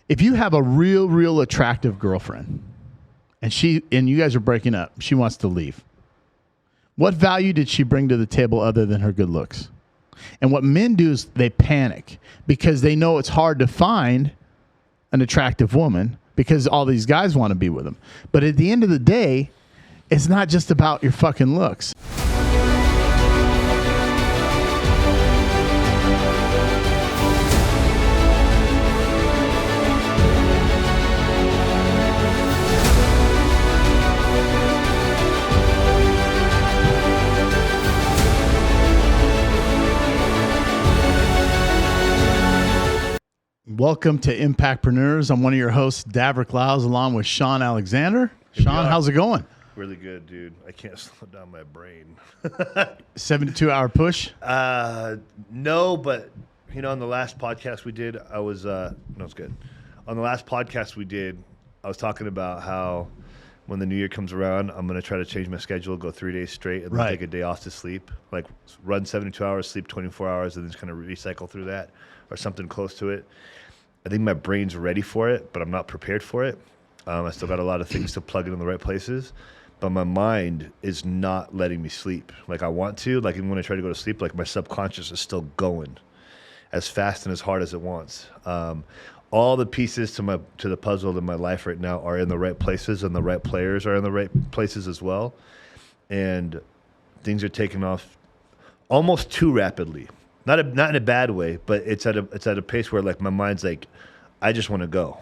If you have a real attractive girlfriend and you guys are breaking up, she wants to leave. What value did she bring to the table other than her good looks? And what men do is they panic because they know it's hard to find an attractive woman because all these guys want to be with them. But at the end of the day, it's not just about your fucking looks. Welcome to Impactpreneurs. I'm one of your hosts, Davrick Lyles, along with Sean Alexander. Sean, how's it going? Really good, dude. I can't slow down my brain. 72-hour push? No, but, you know, on the last podcast we did, it's good. On the last podcast we did, I was talking about how when the new year comes around, I'm going to try to change my schedule, go 3 days straight, and then take a day off to sleep. Like, run 72 hours, sleep 24 hours, and then just kind of recycle through that or something close to it. I think my brain's ready for it, but I'm not prepared for it. I still got a lot of things to plug in the right places, but my mind is not letting me sleep like I want to. Like even when I try to go to sleep, like my subconscious is still going as fast and as hard as it wants. All the pieces to the puzzle in my life right now are in the right places, and the right players are in the right places as well. And things are taking off almost too rapidly. Not in a bad way, but it's at a pace where like my mind's like, I just want to go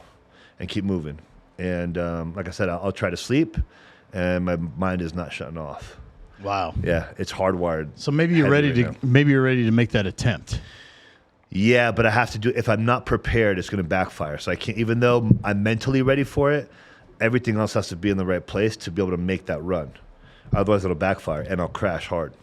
and keep moving. And like I said, I'll try to sleep, and my mind is not shutting off. Wow. Yeah, it's hardwired. So maybe you're ready to make that attempt. Yeah, but I have to do. If I'm not prepared, it's going to backfire. So I can't. Even though I'm mentally ready for it, everything else has to be in the right place to be able to make that run. Otherwise, it'll backfire, and I'll crash hard.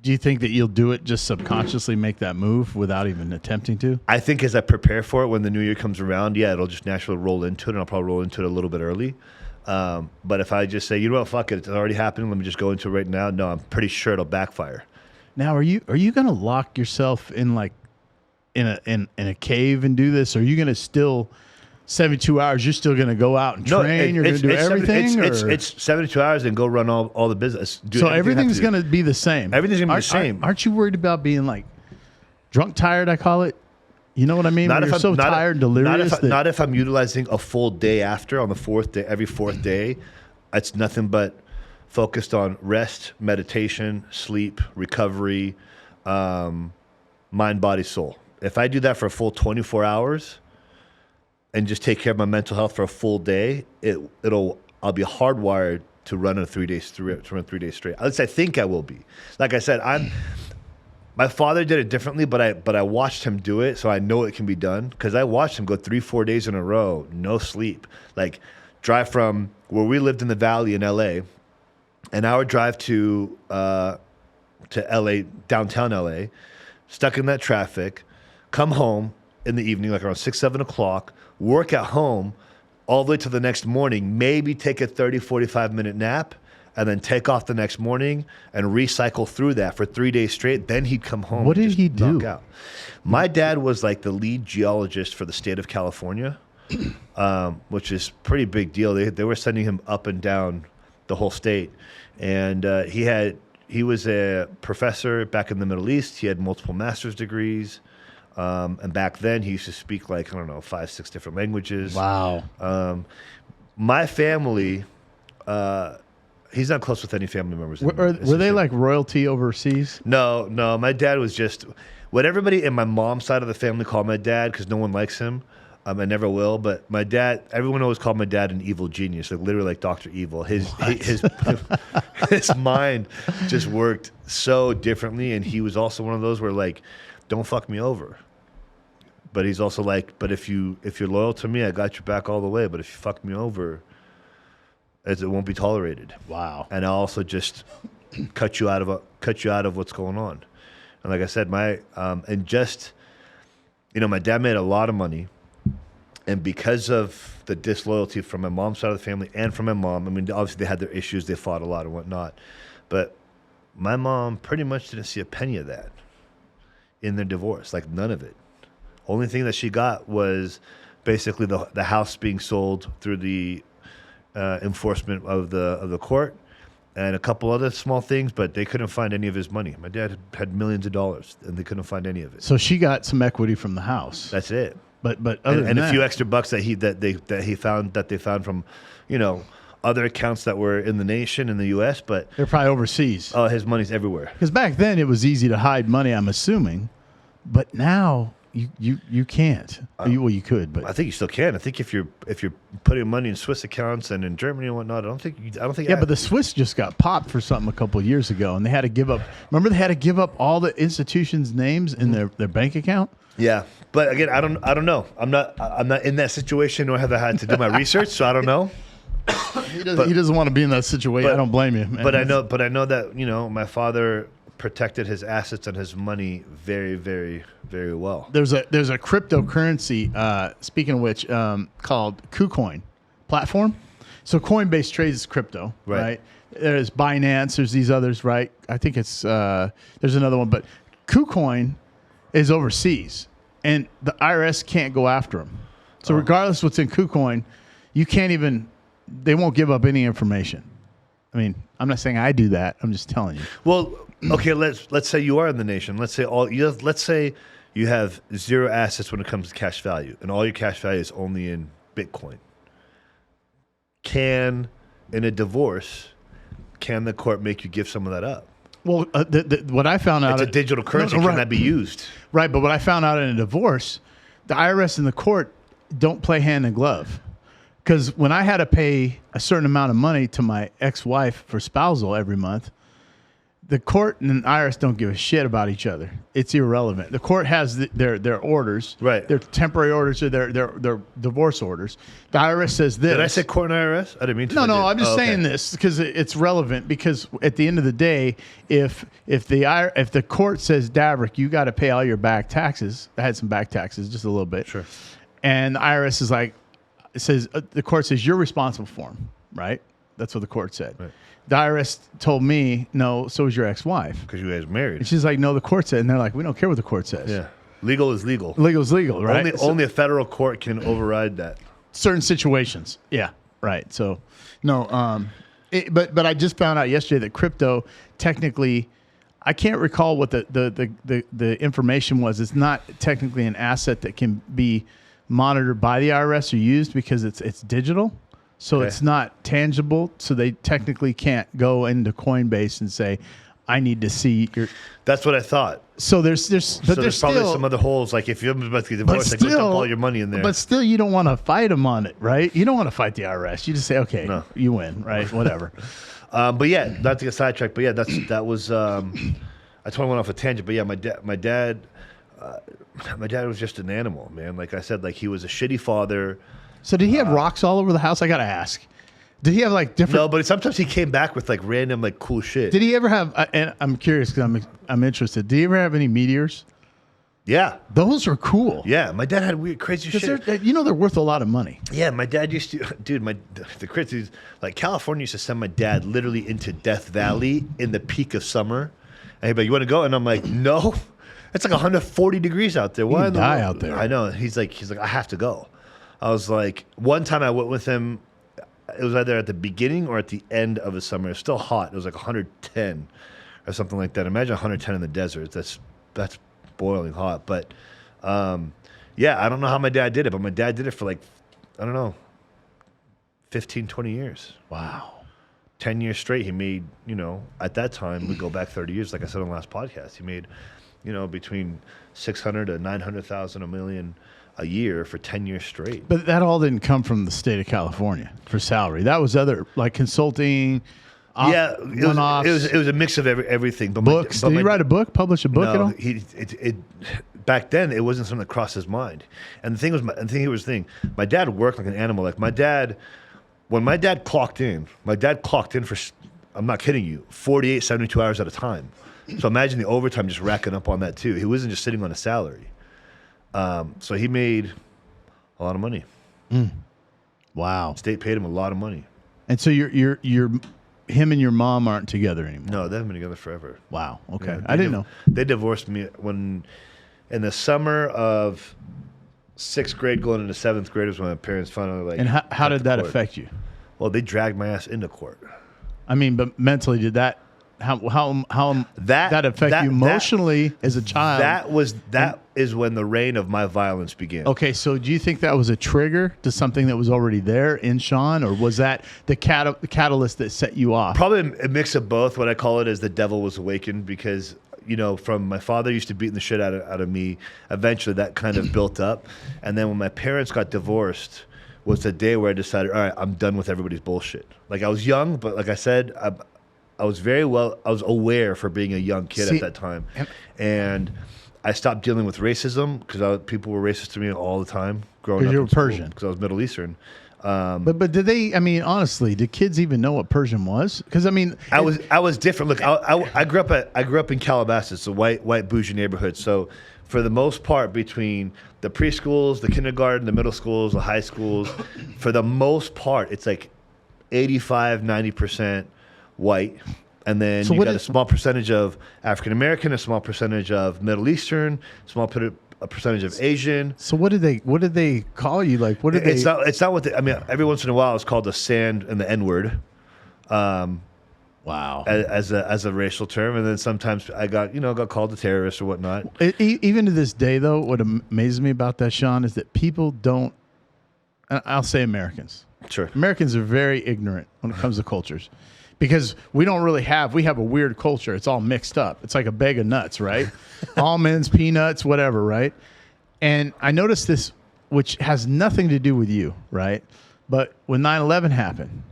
Do you think that you'll do it just subconsciously, make that move without even attempting to? I think as I prepare for it, when the new year comes around, yeah, it'll just naturally roll into it, and I'll probably roll into it a little bit early. But if I just say, you know what, fuck it, it's already happening, let me just go into it right now, no, I'm pretty sure it'll backfire. Now, are you going to lock yourself in like in a cave and do this? Or are you going to still 72 hours? You're still going to go out and train. You're going to do everything. It's 72 hours and go run all the business. So everything's going to be the same. Everything's going to be the same. Aren't you worried about being like drunk tired? I call it. You know what I mean? Not if you're so tired and delirious. Not if I'm utilizing a full day after on the fourth day. Every fourth day, it's nothing but focused on rest, meditation, sleep, recovery, mind, body, soul. If I do that for a full 24 hours. And just take care of my mental health for a full day, I'll be hardwired to run 3 days straight. At least I think I will be. Like I said, my father did it differently, but I watched him do it, so I know it can be done. Because I watched him go 3-4 days in a row, no sleep. Like drive from where we lived in the valley in LA, an hour drive to LA, downtown LA, stuck in that traffic, come home in the evening, like around 6-7 o'clock. Work at home all the way to the next morning, maybe take a 30-45 minute nap, and then take off the next morning and recycle through that for 3 days straight. Then he'd come home. What did he do? Knock out. My dad was like the lead geologist for the state of California, which is pretty big deal. They were sending him up and down the whole state. And he was a professor back in the Middle East. He had multiple master's degrees. And back then, he used to speak like, 5-6 different languages. Wow. My family, he's not close with any family members. Were they like royalty overseas? No. My dad was just what everybody in my mom's side of the family called my dad because no one likes him. I never will. But my dad, everyone always called my dad an evil genius, like literally like Dr. Evil. His mind just worked so differently. And he was also one of those where like, don't fuck me over. But he's also like, but if you're loyal to me, I got your back all the way. But if you fuck me over, it won't be tolerated. Wow. And I'll also just cut you out of what's going on. And like I said, my dad made a lot of money, and because of the disloyalty from my mom's side of the family and from my mom, I mean, obviously they had their issues, they fought a lot and whatnot, but my mom pretty much didn't see a penny of that in their divorce, like none of it. Only thing that she got was basically the house being sold through the enforcement of the court, and a couple other small things, but they couldn't find any of his money. My dad had millions of dollars, and they couldn't find any of it. So she got some equity from the house. That's it. But other than And that, a few extra bucks that they found from, other accounts that were in the nation in the U.S. But they're probably overseas. his money's everywhere. Because back then it was easy to hide money, I'm assuming, but now you can't. You could, but I think you still can. I think if you're putting money in Swiss accounts and in Germany and whatnot, I don't think. Yeah, but the Swiss just got popped for something a couple of years ago, and they had to give up. Remember, they had to give up all the institutions' names in their bank account. Yeah, but again, I don't know. I'm not in that situation, nor have I had to do my research, so I don't know. He doesn't want to be in that situation. I don't blame you. Man. But I know that my father protected his assets and his money very, very, very well. There's a cryptocurrency. Speaking of which, called KuCoin platform. So Coinbase trades crypto, right? There's Binance. There's these others, right? I think it's there's another one, but KuCoin is overseas, and the IRS can't go after them. So regardless of what's in KuCoin, you can't even. They won't give up any information. I mean, I'm not saying I do that. I'm just telling you. Well, okay, let's say you are in the nation. Let's say you have zero assets when it comes to cash value, and all your cash value is only in Bitcoin. In a divorce, can the court make you give some of that up? Well, what I found out... It's a digital currency. Can that be used? Right, but what I found out in a divorce, the IRS and the court don't play hand in glove. Because when I had to pay a certain amount of money to my ex-wife for spousal every month, the court and the IRS don't give a shit about each other. It's irrelevant. The court has their orders, right? Their temporary orders or their divorce orders. The IRS says this. Did I say court and IRS? I didn't mean to. No. I'm just saying this because it's relevant. Because at the end of the day, if the court says, Davrick, you got to pay all your back taxes. I had some back taxes, just a little bit. Sure. And the IRS is like, the court says you're responsible for them, right? That's what the court said. Right. The IRS told me, no, so is your ex-wife. Because you guys married. And she's like, no, the court said. And they're like, we don't care what the court says. Yeah. Legal is legal. Legal is legal, right? Only a federal court can override that. Certain situations. Yeah, right. So, no, but I just found out yesterday that crypto, technically, I can't recall what the information was. It's not technically an asset that can be monitored by the IRS or used because it's digital. So It's not tangible. So they technically can't go into Coinbase and say, I need to see your. That's what I thought. So there's probably some other holes. Like if you're about to get divorced, like dump all your money in there. But still, you don't want to fight them on it, right? You don't want to fight the IRS. You just say, okay, no. You win, right? Whatever. But yeah, not to get sidetracked. But yeah, that was. I totally went off a tangent. But yeah, my dad was just an animal, man. Like I said, like he was a shitty father. So did he have rocks all over the house? I gotta ask. Did he have like different? No, but sometimes he came back with like random like cool shit. Did he ever have? And I'm curious because I'm interested. Did he ever have any meteors? Yeah, those are cool. Yeah, my dad had weird, crazy shit. They're worth a lot of money. Yeah, my dad used to, the crazy, like California used to send my dad literally into Death Valley in the peak of summer. And he'd be like, you want to go? And I'm like, no, it's like 140 degrees out there. Why die out there? I know. He's like, I have to go. I was like, one time I went with him. It was either at the beginning or at the end of the summer. It was still hot. It was like 110 or something like that. Imagine 110 in the desert. That's boiling hot. But yeah, I don't know how my dad did it, but my dad did it for like, I don't know, 15, 20 years. Wow. 10 years straight. He made, at that time, we go back 30 years, like I said on the last podcast, he made, between 600 to 900,000, $1 million a year for 10 years straight. But that all didn't come from the state of California for salary. That was other, like consulting. Yeah, it was a mix of everything. But books. Did he write a book? Publish a book at all? Back then it wasn't something that crossed his mind. And the thing was, my dad worked like an animal. Like when my dad clocked in for, I'm not kidding you, 48, 72 hours at a time. So imagine the overtime just racking up on that too. He wasn't just sitting on a salary. So he made a lot of money. Wow. State paid him a lot of money. And so him and your mom aren't together anymore? No, they haven't been together forever. Wow. Okay. Yeah, I didn't know. They divorced me in the summer of 6th grade going into 7th grade was when my parents finally like. And how went did to that court. affect you? Well, they dragged my ass into court. I mean, but mentally, did that how that affect you emotionally as a child? That is when the reign of my violence began. Okay, so do you think that was a trigger to something that was already there in Sean, or was that the catalyst that set you off? Probably a mix of both. What I call it is the devil was awakened because, from my father used to beating the shit out of me. Eventually, that kind of built up. And then when my parents got divorced was the day where I decided, all right, I'm done with everybody's bullshit. Like, I was young, but like I said, I was aware for being a young kid at that time. And I stopped dealing with racism because people were racist to me all the time growing up. Because you were Persian. Because I was Middle Eastern. But did they? I mean, honestly, did kids even know what Persian was? Because I mean, I was different. Look, I grew up in Calabasas, a white bougie neighborhood. So for the most part, between the preschools, the kindergarten, the middle schools, the high schools, for the most part, it's like 85-90% white. And then you got a small percentage of African American, a small percentage of Middle Eastern, a percentage of Asian. So what did they call you? Like, what did they? It's not what they. I mean, every once in a while, it's called the sand and the N-word. Wow. As a racial term, and then sometimes I got called a terrorist or whatnot. Even to this day, though, what amazes me about that, Sean, is that people don't. I'll say Americans. Sure. Americans are very ignorant when it comes to cultures. Because we have a weird culture. It's all mixed up. It's like a bag of nuts, right? Almonds, peanuts, whatever, right? And I noticed this, which has nothing to do with you, right? But when 9/11 happened,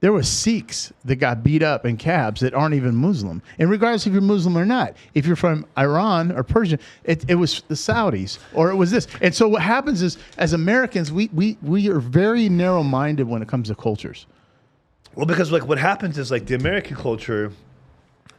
there were Sikhs that got beat up in cabs that aren't even Muslim. And regardless if you're Muslim or not, if you're from Iran or Persian, it was the Saudis or it was this. And so what happens is, as Americans, we are very narrow-minded when it comes to cultures. Well, because like what happens is like the American culture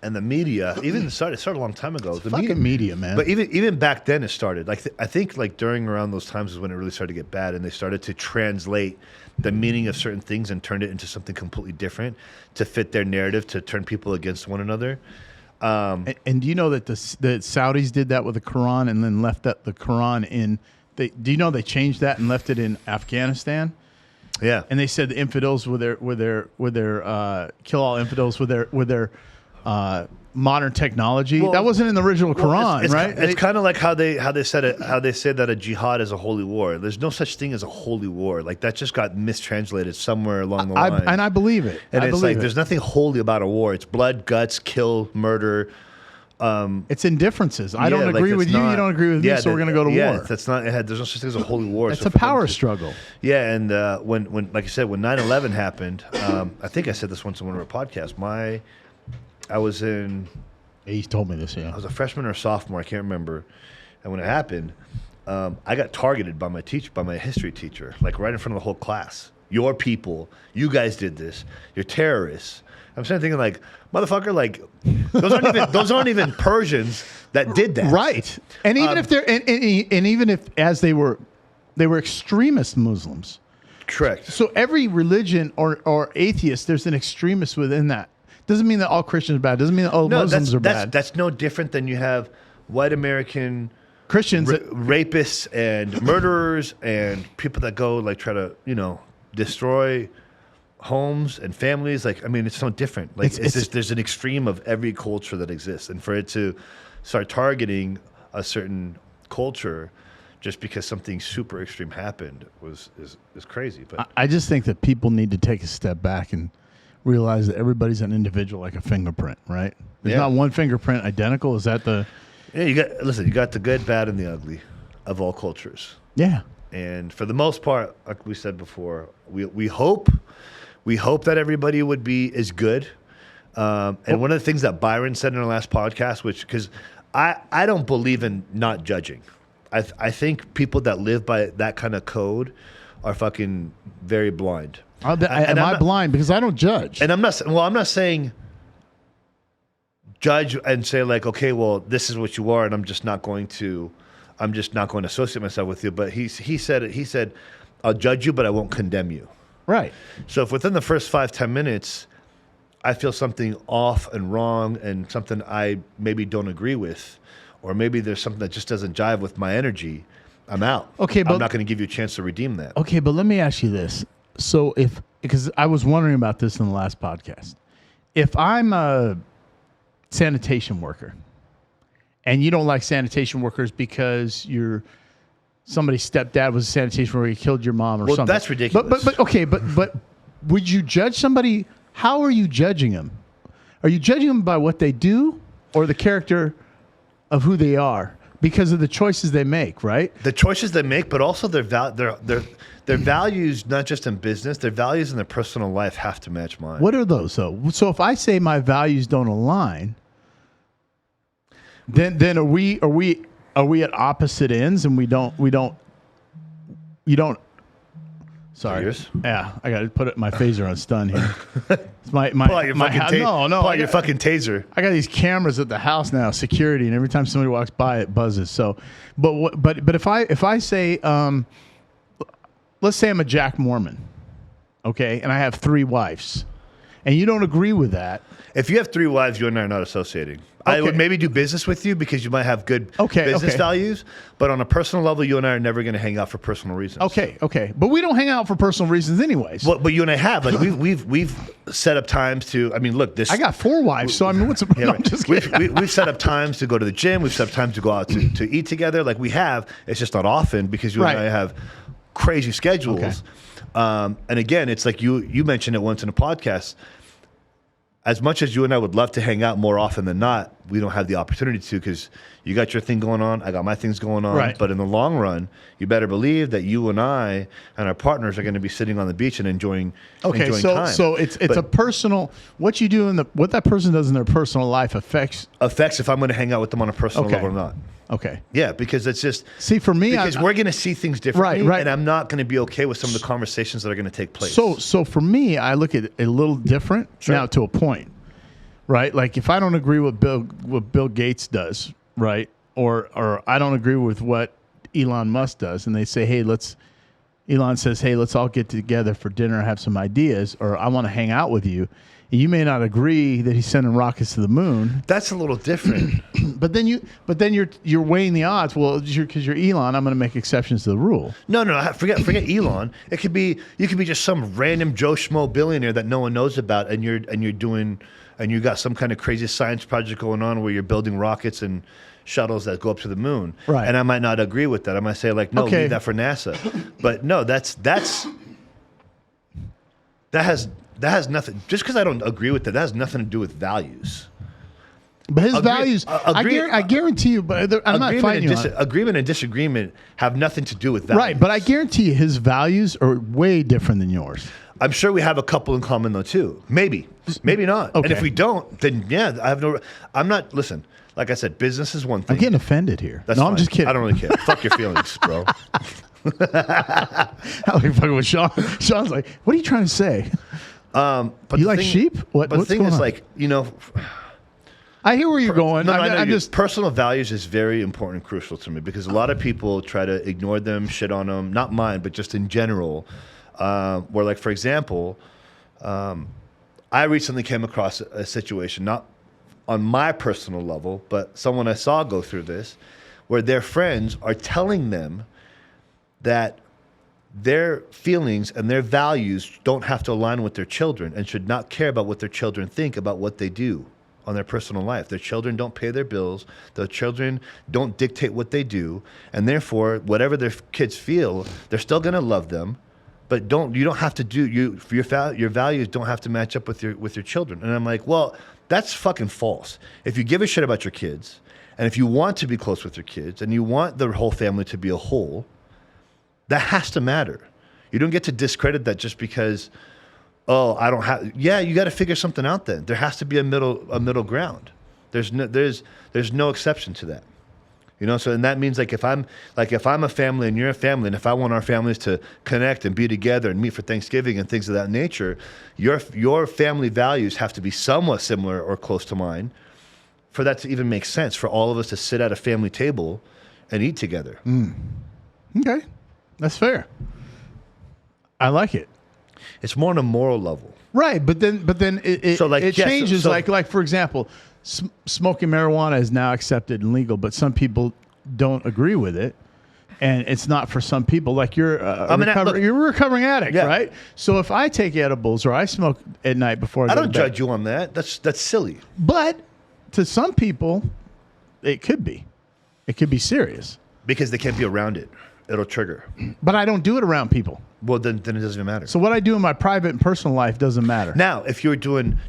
and the media, it started a long time ago. The media, man. But even back then it started. Like I think like during around those times is when it really started to get bad, and they started to translate the meaning of certain things and turned it into something completely different to fit their narrative, to turn people against one another. And do you know that the Saudis did that with the Quran and then left the Quran in? Do you know they changed that and left it in Afghanistan? Yeah, and they said the infidels with their kill all infidels with their modern technology. Well, that wasn't in the original Quran, right? It's kind of like how they said it. How they said that a jihad is a holy war. There's no such thing as a holy war. Like that just got mistranslated somewhere along the line. And I believe it. And it's like there's nothing holy about a war. It's blood, guts, kill, murder. It's indifferences. I don't agree with you. You don't agree with me. So we're going to go to war. That's not. There's no such thing as a holy war. It's a power struggle. Yeah, and when like you said, when 9/11 happened, I think I said this once in one of our podcasts. I was in. He told me this. Yeah, I was a freshman or a sophomore. I can't remember. And when it happened, I got targeted by my history teacher, like right in front of the whole class. Your people, you guys did this. You're terrorists. I'm sitting thinking like, motherfucker, like those aren't even Persians that did that, right? And even if they're and even if as they were extremist Muslims, correct. So every religion or atheist, there's an extremist within that. Doesn't mean that all Christians are bad. Doesn't mean that all Muslims are bad. That's no different than you have white American Christians, rapists and murderers and people that go like try to destroy homes and families. Like, I mean, it's no different. Like, there's an extreme of every culture that exists, and for it to start targeting a certain culture just because something super extreme happened is crazy. But I just think that people need to take a step back and realize that everybody's an individual, like a fingerprint, right? There's not one fingerprint identical. Is that the? Yeah, you got the good, bad, and the ugly of all cultures. Yeah, and for the most part, like we said before, we hope that everybody would be as good. And one of the things that Byron said in our last podcast, because I don't believe in not judging. I think people that live by that kind of code are fucking very blind. Am I blind? Because I don't judge. And I'm not saying judge and say like, okay, well, this is what you are, and I'm just not going to associate myself with you. But he said, I'll judge you, but I won't condemn you. Right. So if within the first 5-10 minutes, I feel something off and wrong and something I maybe don't agree with, or maybe there's something that just doesn't jive with my energy, I'm out. Okay, but I'm not going to give you a chance to redeem that. Okay, but let me ask you this. So because I was wondering about this in the last podcast. If I'm a sanitation worker and you don't like sanitation workers because somebody's stepdad was a sanitation worker, he killed your mom or Well, something. that's ridiculous. But would you judge somebody? How are you judging them? Are you judging them by what they do or the character of who they are? Because of the choices they make, right? The choices they make, but also their values, not just in business, their values in their personal life have to match mine. What are those though? So if I say my values don't align, then are we at opposite ends and you don't. Sorry. Yours? Yeah, I got to put my phaser on stun here. It's my Pull out your fucking no. Pull out your fucking taser. I got these cameras at the house now, security, and every time somebody walks by, it buzzes. So, but if I say, let's say I'm a Jack Mormon, okay, and I have 3 wives, and you don't agree with that. If you have 3 wives, you and I are not associating. I would maybe do business with you because you might have good business values, but on a personal level, you and I are never going to hang out for personal reasons. Okay, but we don't hang out for personal reasons, anyways. Well, but you and I have. Like we've set up times to. I mean, look, this. I got 4 wives, so I mean, what's the problem? Right. Just kidding. We've set up times to go to the gym. We've set up times to go out to eat together. Like we have. It's just not often because you and I have crazy schedules. Okay. And again, it's like you mentioned it once in a podcast. As much as you and I would love to hang out more often than not, we don't have the opportunity to because you got your thing going on, I got my things going on. Right. But in the long run, you better believe that you and I and our partners are going to be sitting on the beach and enjoying time. So it's a personal. What you do what that person does in their personal life affects if I'm going to hang out with them on a personal level or not. Okay. Yeah, because it's just for me, because we're going to see things differently, right. And I'm not going to be okay with some of the conversations that are going to take place. So for me, I look at it a little different now to a point, right? Like if I don't agree with what Bill Gates does, right, or I don't agree with what Elon Musk does, and they say, Elon says, hey, let's all get together for dinner, have some ideas, or I want to hang out with you. You may not agree that he's sending rockets to the moon. That's a little different. but then you're weighing the odds. Well, because you're Elon, I'm going to make exceptions to the rule. No, forget Elon. You could be just some random Joe Schmo billionaire that no one knows about, and you got some kind of crazy science project going on where you're building rockets and shuttles that go up to the moon. Right. And I might not agree with that. I might say like, no, leave that for NASA. But no, that has nothing. Just because I don't agree with that has nothing to do with values. But his values, I guarantee you. But I'm not fighting you on it. Agreement and disagreement have nothing to do with values. Right, but I guarantee you, his values are way different than yours. I'm sure we have a couple in common though too. Maybe not. Okay. And if we don't, then yeah, I'm not. Listen, like I said, business is one thing. I'm getting offended here. That's no, fine. I'm just kidding. I don't really care. Fuck your feelings, bro. I like fucking with Sean. Sean's like, what are you trying to say? But you like sheep? But the thing is, like, I hear where you're going. No, I know personal values is very important and crucial to me because a lot of people try to ignore them, shit on them. Not mine, but just in general. Where, like, for example, I recently came across a situation, not on my personal level, but someone I saw go through this, where their friends are telling them that their feelings and their values don't have to align with their children and should not care about what their children think about what they do on their personal life. Their children don't pay their bills. Their children don't dictate what they do. And therefore, whatever their kids feel, they're still going to love them. But you don't have to do your values don't have to match up with your children. And I'm like, well, that's fucking false. If you give a shit about your kids, and if you want to be close with your kids, and you want the whole family to be a whole, that has to matter. You don't get to discredit that just because, I don't have. Yeah, you got to figure something out. Then there has to be a middle ground. There's no exception to that. So and that means like if I'm a family and you're a family, and if I want our families to connect and be together and meet for Thanksgiving and things of that nature, your family values have to be somewhat similar or close to mine for that to even make sense, for all of us to sit at a family table and eat together. Okay, that's fair. I like it. It's more on a moral level, right? But then it changes. So, like for example, smoking marijuana is now accepted and legal, but some people don't agree with it. and it's not for some people. Like you're look, you're a recovering addict, Yeah. right? So if I take edibles or I smoke at night before I I go don't to bed, judge you on that. That's silly. but to some people, it could be. It could be serious. Because they can't be around it. It'll trigger. But I don't do it around people. Well, then it doesn't even matter. So what I do in my private and personal life doesn't matter. Now, if you're doing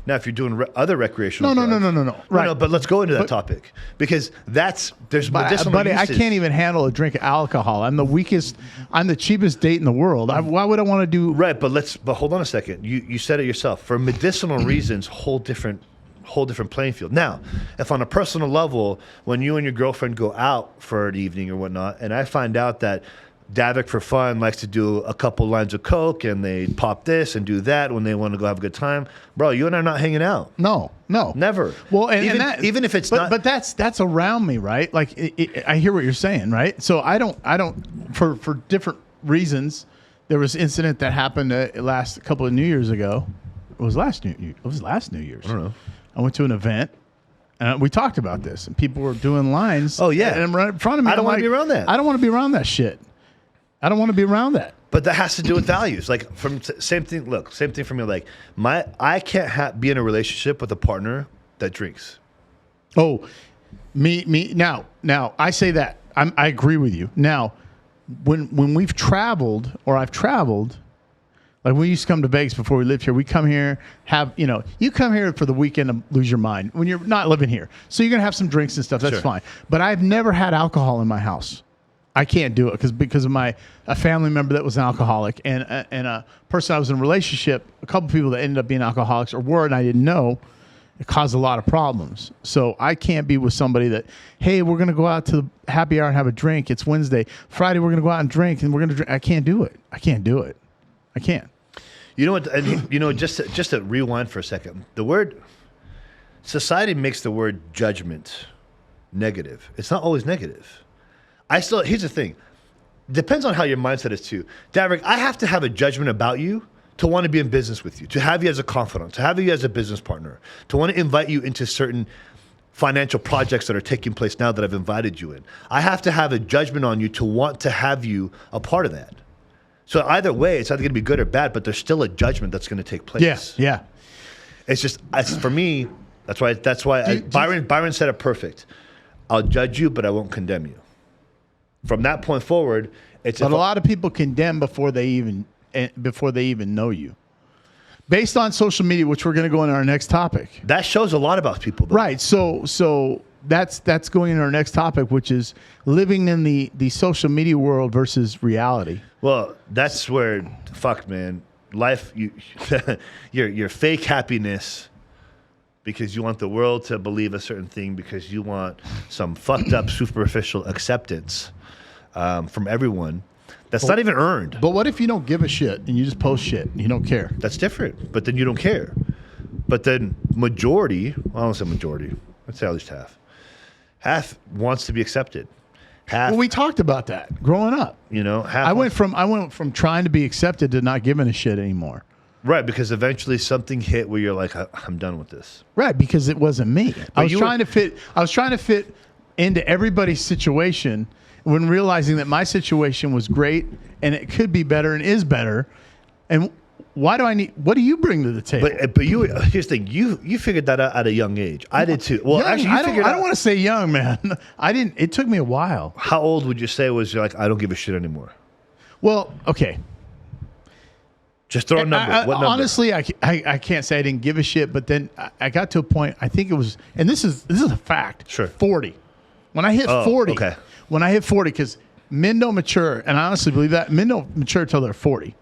other recreational No. drugs, Right. No, but let's go into that topic because there's medicinal Buddy, I uses. can't even handle a drink of alcohol. I'm the weakest. I'm the cheapest date in the world. Why would I want to do? Right, but hold on a second. You said it yourself. For medicinal reasons, whole different playing field. Now, if on a personal level, when you and your girlfriend go out for an evening or whatnot, and I find out that Davik for fun likes to do a couple lines of coke and they pop this and do that when they want to go have a good time, bro, you and I are not hanging out. No. Never. Well, even if it's not. But that's around me, right? Like I hear what you're saying, right? So I don't for different reasons. There was an incident that happened last couple of New Years ago. It was last New Year's. I don't know. I went to an event. And we talked about this, and people were doing lines. Oh, yeah. and right in front of me. I don't I'm wanna like, be around that. I don't want to be around that shit. I don't want to be around that. But that has to do with values. Like same thing. Look, same thing for me. Like I can't be in a relationship with a partner that drinks. Oh, me. Now I say that I agree with you. Now, when we've traveled or I've traveled, like we used to come to Vegas before we lived here. We come here, you come here for the weekend to lose your mind when you're not living here. So you're gonna have some drinks and stuff. That's Sure. fine. But I've never had alcohol in my house. I can't do it because of a family member that was an alcoholic and a person I was in a relationship, a couple people that ended up being alcoholics or were, and I didn't know. It caused a lot of problems. So I can't be with somebody that, hey, we're going to go out to the happy hour and have a drink. It's Wednesday. Friday, we're going to go out and drink, and we're going to drink. I can't do it. I can't. You know what? And just to rewind for a second, the word society makes the word judgment negative. It's not always negative. Here's the thing. Depends on how your mindset is too. Davik, I have to have a judgment about you to want to be in business with you, to have you as a confidant, to have you as a business partner, to want to invite you into certain financial projects that are taking place now that I've invited you in. I have to have a judgment on you to want to have you a part of that. So either way, it's either going to be good or bad, but there's still a judgment that's going to take place. Yeah. It's just for me. That's why Byron said it perfect. I'll judge you, but I won't condemn you. From that point forward, it's But a lot of people condemn before they even know you, based on social media, which we're going to go into our next topic. that shows a lot about people, though. Right. So that's going into our next topic, which is living in the social media world versus reality. Well, that's where man. Life, your fake happiness because you want the world to believe a certain thing because you want some fucked up superficial acceptance from everyone. That's not even earned. But what if you don't give a shit and you just post shit and you don't care? That's different. But then you don't care. But then majority, I don't say majority, I'd say at least half wants to be accepted. Half, Well, we talked about that growing up. half. I went from trying to be accepted to not giving a shit anymore. Right, because eventually something hit where you're like, I'm done with this. Right, because it wasn't me. I was you trying to fit into everybody's situation when realizing that my situation was great and it could be better and is better. And what do you bring to the table? But here's the thing, you figured that out at a young age. I did too. Well, actually, I don't want to say young, man. I didn't. It took me a while. How old would you say was you're like, I don't give a shit anymore? Well, okay. Just throw a number. What number? Honestly, I can't say I didn't give a shit, but then I got to a point. I think it was, and this is a fact. Sure. 40. When I hit 40. Okay. When I hit 40, because men don't mature, and I honestly believe that men don't mature until they're 40.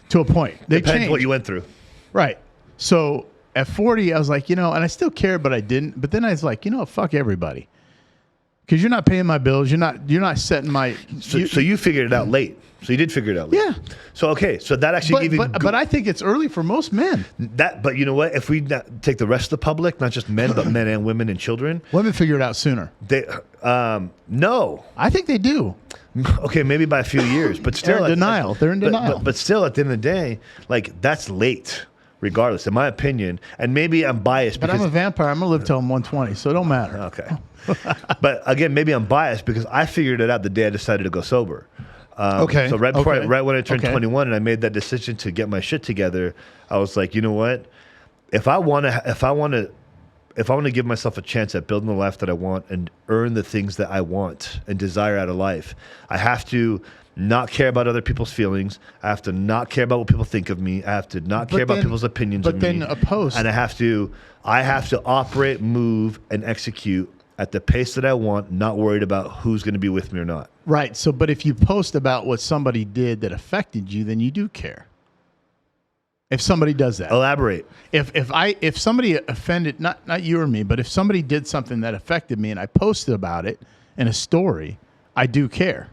To a point, they Depends change. what you went through. Right. So at 40, I was like, and I still cared, but I didn't. But then I was like, fuck everybody, because you're not paying my bills. You're not setting my. So you figured it out late. So you did figure it out late. Yeah. So okay. So that actually gave you. But I think it's early for most men. But you know what? If we take the rest of the public, not just men, but men and women and children, Women figure it out sooner. they no. I think they do. Okay, maybe by a few years, but still They're in denial. They're in denial. But still, at the end of the day, like that's late. regardless, in my opinion. And maybe I'm biased But I'm a vampire. I'm going to live till I'm 120, so it don't matter. Okay. But again, maybe I'm biased because I figured it out the day I decided to go sober. Okay. So right before, Okay. right when I turned Okay. 21 and I made that decision to get my shit together, I was like, you know what? If I want to give myself a chance at building the life that I want and earn the things that I want and desire out of life, I have to not care about other people's feelings. I have to not care about what people think of me. I have to not care about people's opinions of me. But then a post. And I have to operate, move, and execute at the pace that I want, not worried about who's going to be with me or not. Right. So, but if you post about what somebody did that affected you, then you do care. If somebody does that. Elaborate. If somebody offended, not you or me, but if somebody did something that affected me and I posted about it in a story, I do care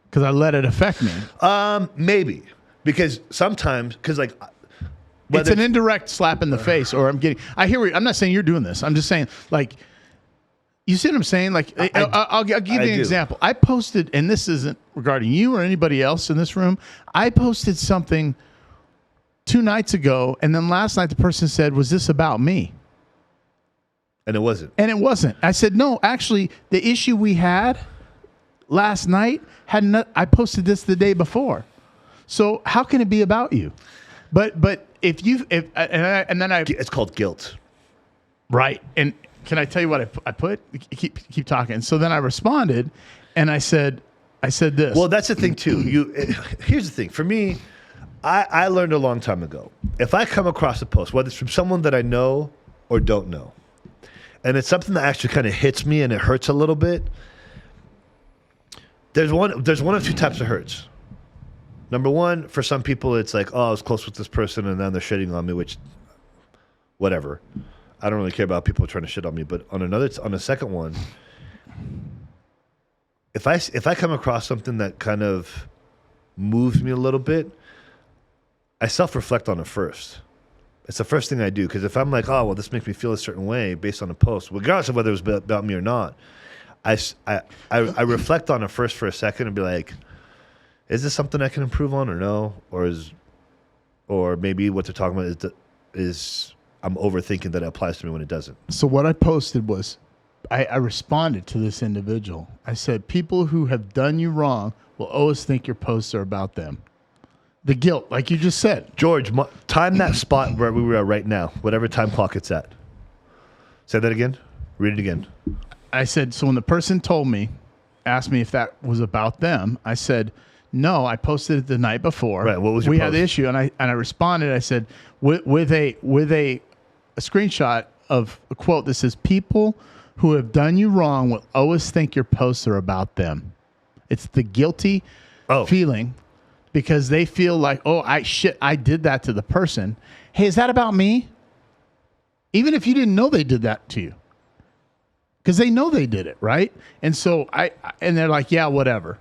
because I let it affect me. Maybe because sometimes, like, It's an indirect slap in the face, or I hear. I'm not saying you're doing this. I'm just saying, like, you see what I'm saying? Like, I'll give you an example. I posted, and this isn't regarding you or anybody else in this room. I posted something 2 nights ago, and then last night the person said, "Was this about me?" And it wasn't. And it wasn't. I said, "No, actually, the issue we had last night I posted this the day before. So how can it be about you?" But if It's called guilt. right. And can I tell you what I put? Keep talking. So then I responded, and I said this. Well, that's the thing too. Here's the thing. For me, I learned a long time ago. If I come across a post, whether it's from someone that I know or don't know, and it's something that actually kind of hits me and it hurts a little bit, there's one of two types of hurts. Number one, for some people, it's like, oh, I was close with this person, and then they're shitting on me, which, whatever. I don't really care about people trying to shit on me. But on a second one, if I come across something that kind of moves me a little bit, I self-reflect on it first. It's the first thing I do, because if I'm like, oh, well, this makes me feel a certain way based on a post, regardless of whether it was about me or not, I reflect on it first for a second and be like, is this something I can improve on or no? Or maybe what they're talking about is I'm overthinking that it applies to me when it doesn't. So what I posted was, I responded to this individual. I said, people who have done you wrong will always think your posts are about them. The guilt, like you just said. George, time that spot where we are right now, whatever time clock it's at. Say that again. Read it again. I said, so when the person asked me if that was about them, I said, no, I posted it the night before. Right. What was your We post? had the issue, and I responded. I said with a screenshot of a quote that says, "People who have done you wrong will always think your posts are about them." It's the guilty feeling because they feel like, oh, I did that to the person. Hey, is that about me? Even if you didn't know they did that to you, because they know they did it, right? And so and they're like, yeah, whatever.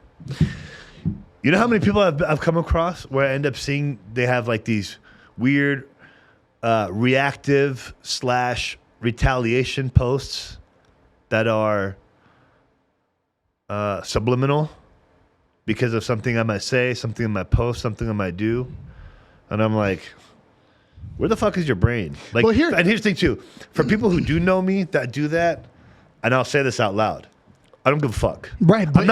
You know how many people I've come across where I end up seeing they have like these weird reactive / retaliation posts that are subliminal because of something I might say, something I might post, something I might do. And I'm like, where the fuck is your brain? Like, Well, here- and here's the thing too. For people who do know me that do that, and I'll say this out loud, I don't give a fuck. Right, but-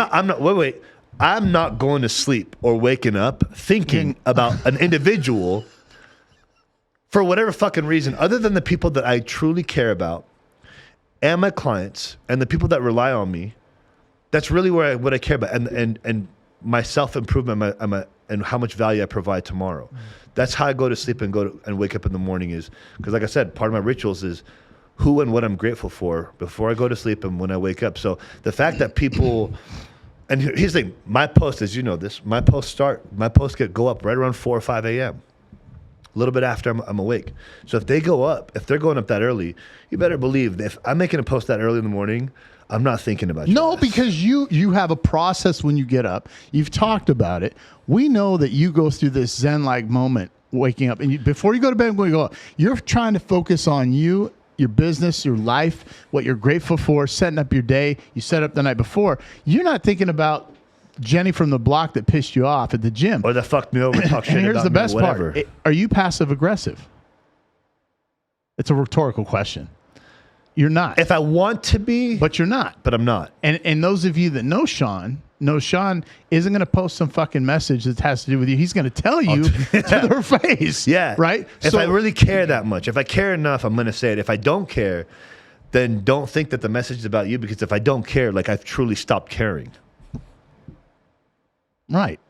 Wait. I'm not going to sleep or waking up thinking about an individual for whatever fucking reason, other than the people that I truly care about and my clients and the people that rely on me. That's really what I care about, and my self-improvement and how much value I provide tomorrow. That's how I go to sleep and wake up in the morning, is because, like I said, part of my rituals is who and what I'm grateful for before I go to sleep and when I wake up. So the fact that people, and here's the thing, my posts, as you know this, my posts go up right around 4 or 5 a.m., a little bit after I'm awake. So if they're going up that early, you better believe that if I'm making a post that early in the morning, I'm not thinking about you. No, because you have a process when you get up. You've talked about it. We know that you go through this Zen-like moment waking up. And before you go to bed, when you go up, you're trying to focus on you, your business, your life, what you're grateful for, setting up your day. You set up the night before. You're not thinking about Jenny from the block that pissed you off at the gym. Or that fucked me over, talk shit And here's about the me, best whatever. part. Are you passive aggressive? It's a rhetorical question. You're not. If I want to be, But you're not. but I'm not. And those of you that know Sean isn't going to post some fucking message that has to do with you. He's going to tell you to their face. Yeah. Right? If I really care that much, if I care enough, I'm going to say it. If I don't care, then don't think that the message is about you, because if I don't care, like, I've truly stopped caring. Right.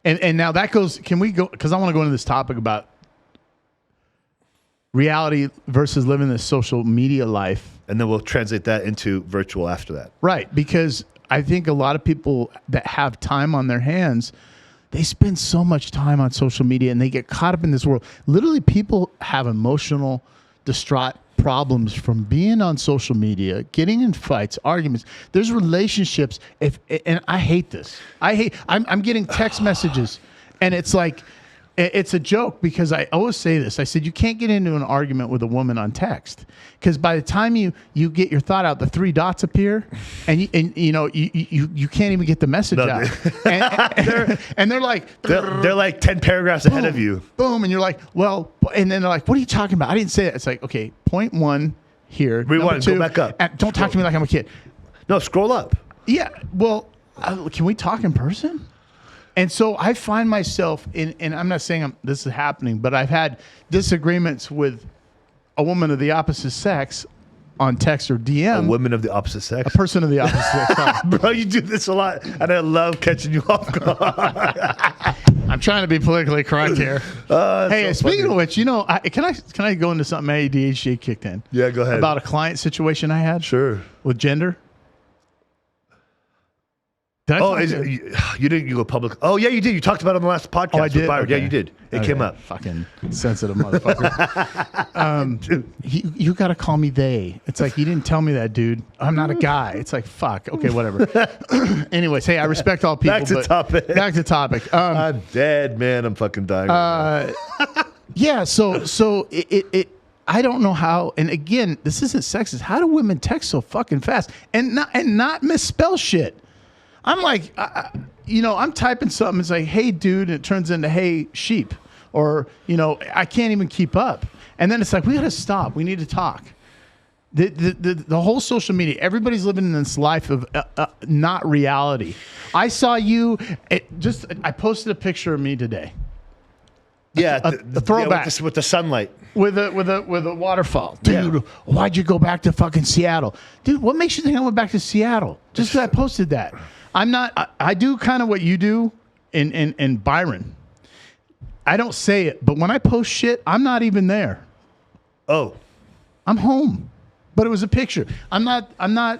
And now that goes, can we go, because I want to go into this topic about reality versus living this social media life. And then we'll translate that into virtual after that. Right. Because I think a lot of people that have time on their hands, they spend so much time on social media and they get caught up in this world. Literally, people have emotional, distraught problems from being on social media, getting in fights, arguments. There's relationships. And I hate this. I'm getting text messages, and it's like, it's a joke, because I always say this. I said, you can't get into an argument with a woman on text, because by the time you get your thought out, the three dots appear, and you can't even get the message out. And they're like, They're like 10 paragraphs ahead of you. boom, and you're like, well, and then they're like, what are you talking about? I didn't say that. It's like, okay, point one here. Rewind, Number two, go back up. and don't talk to me like I'm a kid. No, scroll up. Yeah, well, can we talk in person? And so I find myself in, and I'm not saying this is happening, but I've had disagreements with a woman of the opposite sex on text or DM. Women of the opposite sex. A person of the opposite sex. Sorry. Bro, you do this a lot, and I love catching you off guard. I'm trying to be politically correct here. Hey, so speaking funny. of which, can I go into something my ADHD kicked in? Yeah, go ahead. About a client situation I had. Sure. With gender. Did I Oh, talk to- you didn't go public. Oh, yeah, you did. You talked about it on the last podcast. Oh, I with did? Byron. Yeah, Okay. you did. It came up. Fucking sensitive motherfucker. Dude. You got to call me they. It's like, you didn't tell me that, dude. I'm not a guy. It's like, fuck. Okay, whatever. Anyways, hey, I respect all people. Back to but topic. Back to topic. I'm dead, man. I'm fucking dying. right now. Yeah, so it I don't know how, and again, this isn't sexist. How do women text so fucking fast and not misspell shit? I'm like, I'm typing something. It's like, hey, dude, and it turns into, hey, sheep. Or, I can't even keep up. And then it's like, we got to stop. We need to talk. The whole social media, everybody's living in this life of not reality. I saw you, I posted a picture of me today. Yeah, a throwback. with the sunlight. With a waterfall. Dude, Yeah. why'd you go back to fucking Seattle? Dude, what makes you think I went back to Seattle? Just because I posted that. I do kind of what you do in Byron. I don't say it, but when I post shit, I'm not even there. Oh, I'm home. But it was a picture. I'm not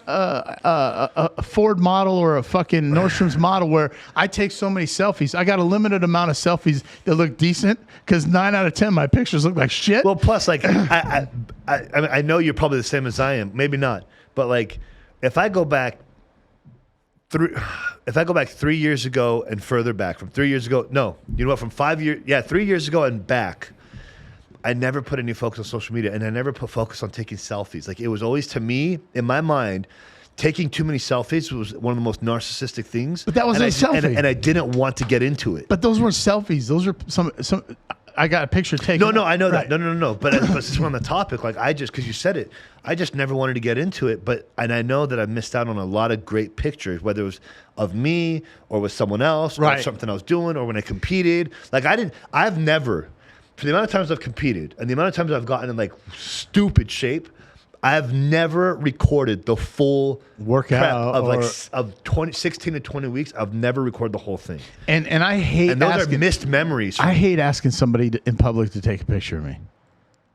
a Ford model or a fucking Nordstrom's model where I take so many selfies. I got a limited amount of selfies that look decent, because 9 out of 10 my pictures look like shit. well, plus, like, I know you're probably the same as I am. Maybe not, but like, if I go back 3 years ago and further back, from 3 years ago, no, you know what? From 5 years, 3 years ago and back, I never put any focus on social media, and I never put focus on taking selfies. Like, it was always, to me, in my mind, taking too many selfies was one of the most narcissistic things. But that wasn't a selfie. And I didn't want to get into it. But those weren't selfies. Those are some. I got a picture taken. No, I know Right. that. No. But since we're on the topic, like, because you said it, I just never wanted to get into it. And I know that I missed out on a lot of great pictures, whether it was of me or with someone else, or Right. something I was doing, or when I competed. Like, I've never, for the amount of times I've competed and the amount of times I've gotten in like stupid shape, I've never recorded the full Workout prep or- of 16 to 20 weeks. I've never recorded the whole thing. And I hate And those are asking. missed memories. I hate asking somebody in public to take a picture of me,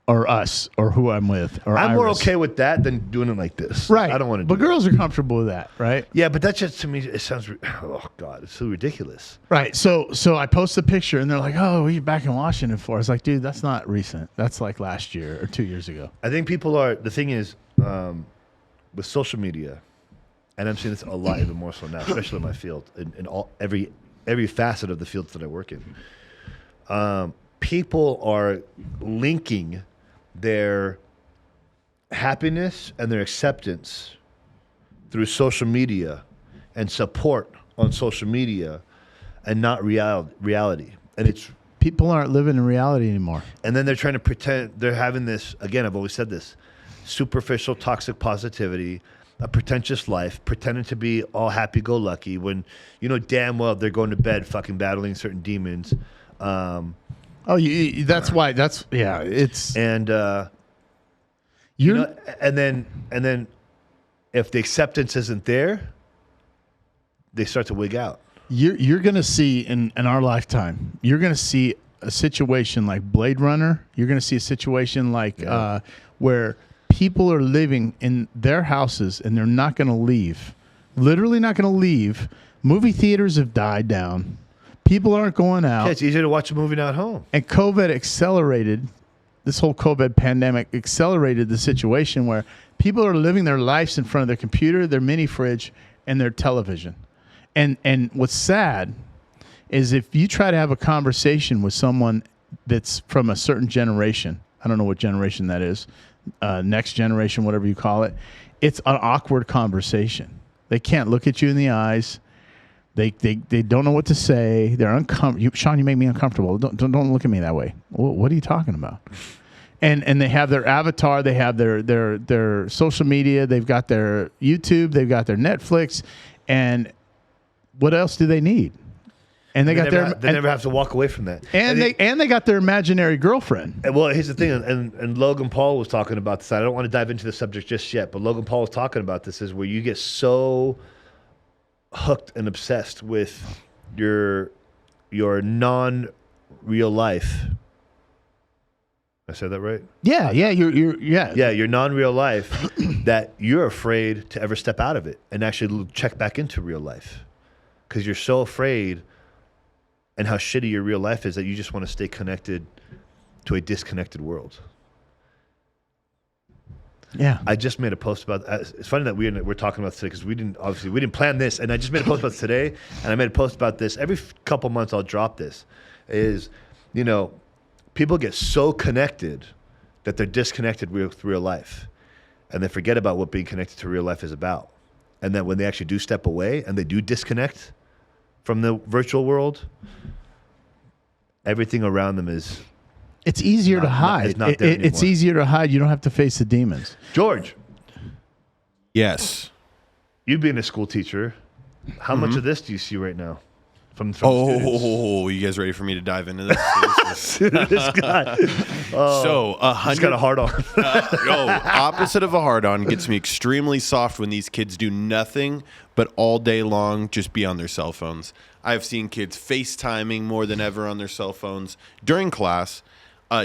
or us, or who I'm with, or I'm more Iris. okay with that than doing it like this. Right. I don't want to do But that. girls are comfortable with that, right? Yeah, but that just, to me, it sounds, oh God, it's so ridiculous. Right. So I post a picture and they're like, "Oh, what are you back in Washington for?" I was like, "Dude, that's not recent. That's like last year or 2 years ago." I think the thing is, with social media, and I'm seeing this a lot even more so now, especially in my field, in every facet of the fields that I work in, people are linking their happiness and their acceptance through social media and support on social media, and not reality. And People aren't living in reality anymore. And then they're trying to pretend they're having this, again, I've always said this, superficial toxic positivity, a pretentious life, pretending to be all happy-go-lucky when you know damn well they're going to bed fucking battling certain demons. That's why. It's And you're. you know, and then if the acceptance isn't there, they start to wig out. You're going to see in our lifetime, you're going to see a situation like Blade Runner. You're going to see a situation like where people are living in their houses and they're not going to leave. Literally not going to leave. Movie theaters have died down. People aren't going out. Yeah, it's easier to watch a movie now at home. And COVID accelerated, this whole COVID pandemic accelerated the situation where people are living their lives in front of their computer, their mini fridge, and their television. And what's sad is if you try to have a conversation with someone that's from a certain generation, I don't know what generation that is, next generation, whatever you call it, it's an awkward conversation. They can't look at you in the eyes. They don't know what to say. They're uncomfortable. Sean, you make me uncomfortable. Don't look at me that way. What are you talking about? And they have their avatar. They have their social media. They've got their YouTube. They've got their Netflix. And what else do they need? And they never have to walk away from that. And they got their imaginary girlfriend. And well, here's the thing, and Logan Paul was talking about this. I don't want to dive into the subject just yet, but Logan Paul was talking about this is where you get so hooked and obsessed with your non-real life. I said that right? Yeah, your non-real life that you're afraid to ever step out of it and actually check back into real life because you're so afraid and how shitty your real life is that you just want to stay connected to a disconnected world. Yeah. I just made a post about it's funny that we're talking about this today because we didn't plan this, and I just made a post about this today, and I made a post about this every couple months. I'll drop this. Is people get so connected that they're disconnected with real life, and they forget about what being connected to real life is about. And then when they actually do step away and they do disconnect from the virtual world, everything around them is. It's easier to hide. It's easier to hide. You don't have to face the demons. George. Yes. You being a school teacher, how much of this do you see right now from students? You guys ready for me to dive into this? This guy. So, He's got a hard on. Opposite of a hard on gets me extremely soft when these kids do nothing but all day long just be on their cell phones. I've seen kids FaceTiming more than ever on their cell phones during class.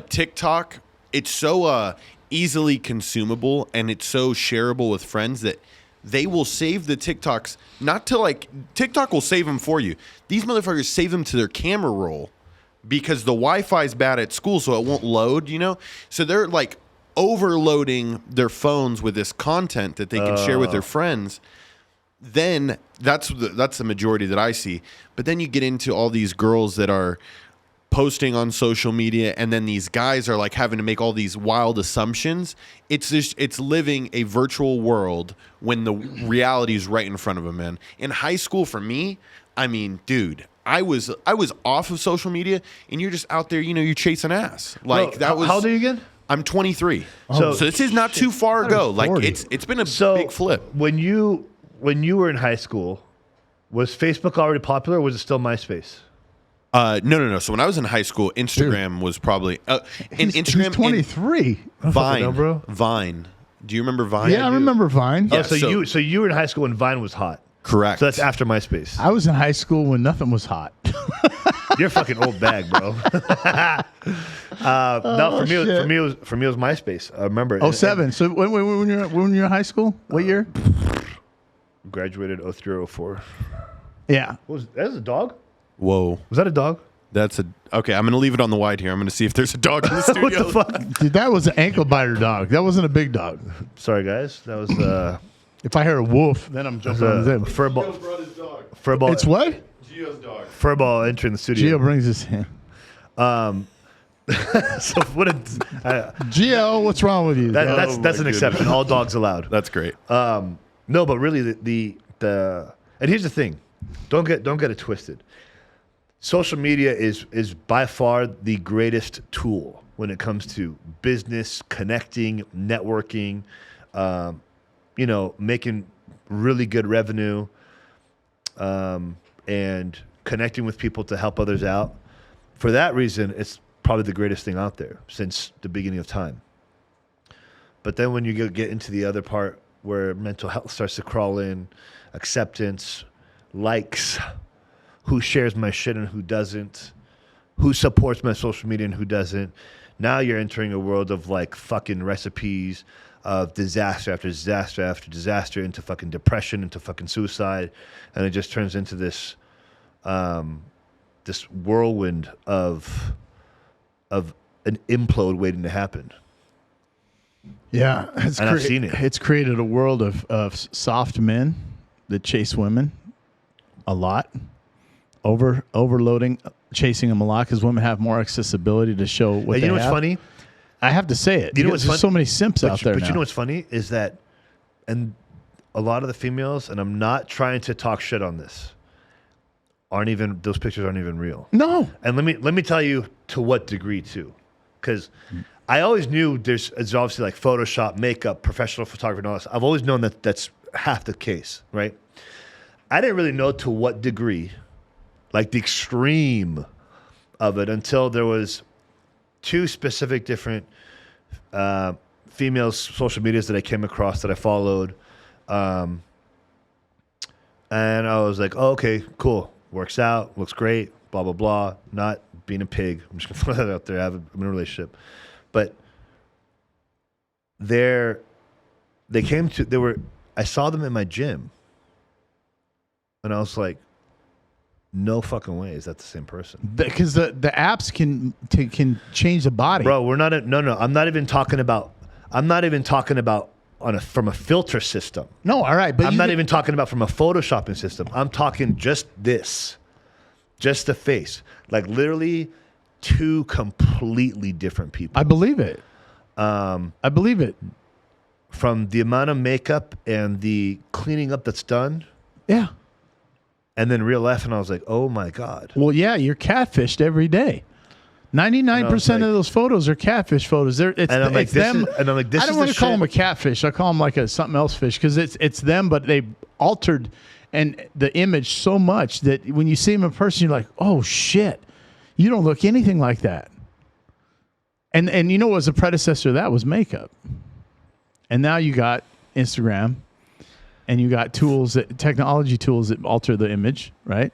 TikTok, it's so easily consumable and it's so shareable with friends that they will save the TikToks, TikTok will save them for you. These motherfuckers save them to their camera roll because the Wi-Fi is bad at school, so it won't load, So they're like overloading their phones with this content that they can share with their friends. Then that's the majority that I see. But then you get into all these girls that are posting on social media, and then these guys are like having to make all these wild assumptions. It's living a virtual world when the reality is right in front of them, man. In high school, for me, I mean, dude, I was off of social media, and you're just out there, you're chasing ass. How old are you again? I'm 23. So this is not too far ago. Like 40. it's been a big flip. When you were in high school, was Facebook already popular, or was it still MySpace? No. So when I was in high school, Instagram was probably Instagram. He's 23. Vine, know, bro. Vine. Do you remember Vine? Yeah, I remember Vine. Yeah, so you were in high school when Vine was hot. Correct. So that's after MySpace. I was in high school when nothing was hot. You're a fucking old bag, bro. No, for me it was MySpace. I remember. 07. So when you're in high school, what year? Graduated 03 04. Yeah. That a dog? Whoa. Was that a dog? That's okay. I'm gonna leave it on the wide here. I'm gonna see if there's a dog in the studio. What the fuck? Dude, that was an ankle biter dog. That wasn't a big dog. Sorry, guys. That was If I hear a wolf, then I'm jumping on him. furball. It's what? Gio's dog. Furball entering the studio. Gio brings his hand. So what? Gio, what's wrong with you? That's an exception. All dogs allowed. That's great. No, but really the and here's the thing. Don't get it twisted. social media is by far the greatest tool when it comes to business, connecting, networking, making really good revenue, and connecting with people to help others out. For that reason, it's probably the greatest thing out there since the beginning of time. But then when you get into the other part where mental health starts to crawl in, acceptance, likes, who shares my shit and who doesn't, who supports my social media and who doesn't. Now you're entering a world of like fucking recipes of disaster after disaster after disaster, into fucking depression, into fucking suicide. And it just turns into this this whirlwind of an implode waiting to happen. Yeah, I've seen it. It's created a world of soft men that chase women a lot, overloading, chasing them a lot because women have more accessibility to show what And they you know what's have. funny? I have to say it. You know because what's there's so funny? many simps out there But now. you know what's funny is that, and a lot of the females, and I'm not trying to talk shit on this, those pictures aren't even real. No. And let me tell you to what degree too, because I always knew it's obviously like Photoshop, makeup, professional photography, and all this. I've always known that that's half the case, right? I didn't really know to what degree, like the extreme of it, until there was two specific different female social medias that I came across that I followed, and I was like, oh, okay, cool, works out, looks great, blah blah blah. Not being a pig. I'm just gonna throw that out there. I'm in a relationship, but I saw them in my gym, and I was like, no fucking way is that the same person. Because the apps can change the body. Bro, we're not I'm not even talking about from a filter system. No, all right, but I'm not even talking about from a photoshopping system. I'm talking just the face. Like literally two completely different people. I believe it. I believe it. From the amount of makeup and the cleaning up that's done, Yeah. and then real life, and I was like, oh my God. Well, yeah, you're catfished every day. 99% of those photos are catfish photos. And I'm like, this is I don't want to call them a catfish. I call them like a something else fish because it's them, but they altered and the image so much that when you see them in person, you're like, oh shit, you don't look anything like that. And you know what was the predecessor to that was makeup. And now you got Instagram and you got technology tools that alter the image, right?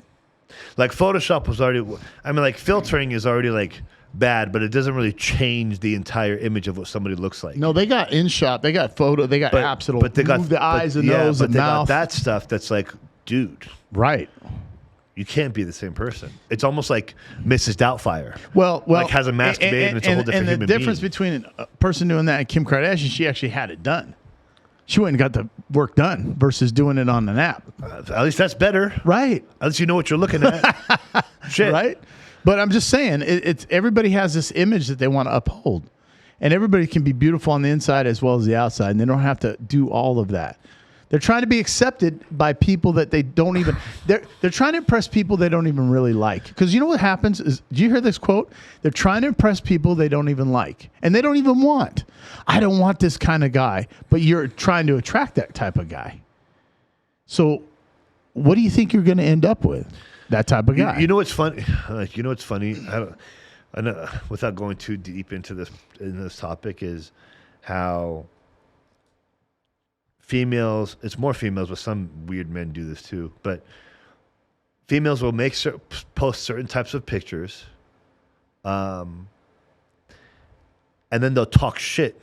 Like Photoshop was already, like filtering is already like bad, but it doesn't really change the entire image of what somebody looks like. No, they got InShot, they got photo, they got apps that'll move the eyes, the nose, but the they mouth. got that stuff that's like, dude, right. you can't be the same person. It's almost like Mrs. Doubtfire. Well, like has a masturbated and it's a whole different human being. And the difference between a person doing that and Kim Kardashian, she actually had it done. She went and got the work done versus doing it on an app. At least that's better. Right. At least you know what you're looking at. Shit. Right. But I'm just saying, it's everybody has this image that they want to uphold. And everybody can be beautiful on the inside as well as the outside. And they don't have to do all of that. They're trying to be accepted by people that they don't even, they're trying to impress people they don't even really like. Because you know what happens is, do you hear this quote? They're trying to impress people they don't even like. And they don't even want. I don't want this kind of guy. But you're trying to attract that type of guy. So what do you think you're going to end up with? That type of guy. You know what's funny? You know what's funny? I know, without going too deep into this topic, is how females, it's more females, but some weird men do this too, but females will post certain types of pictures, and then they'll talk shit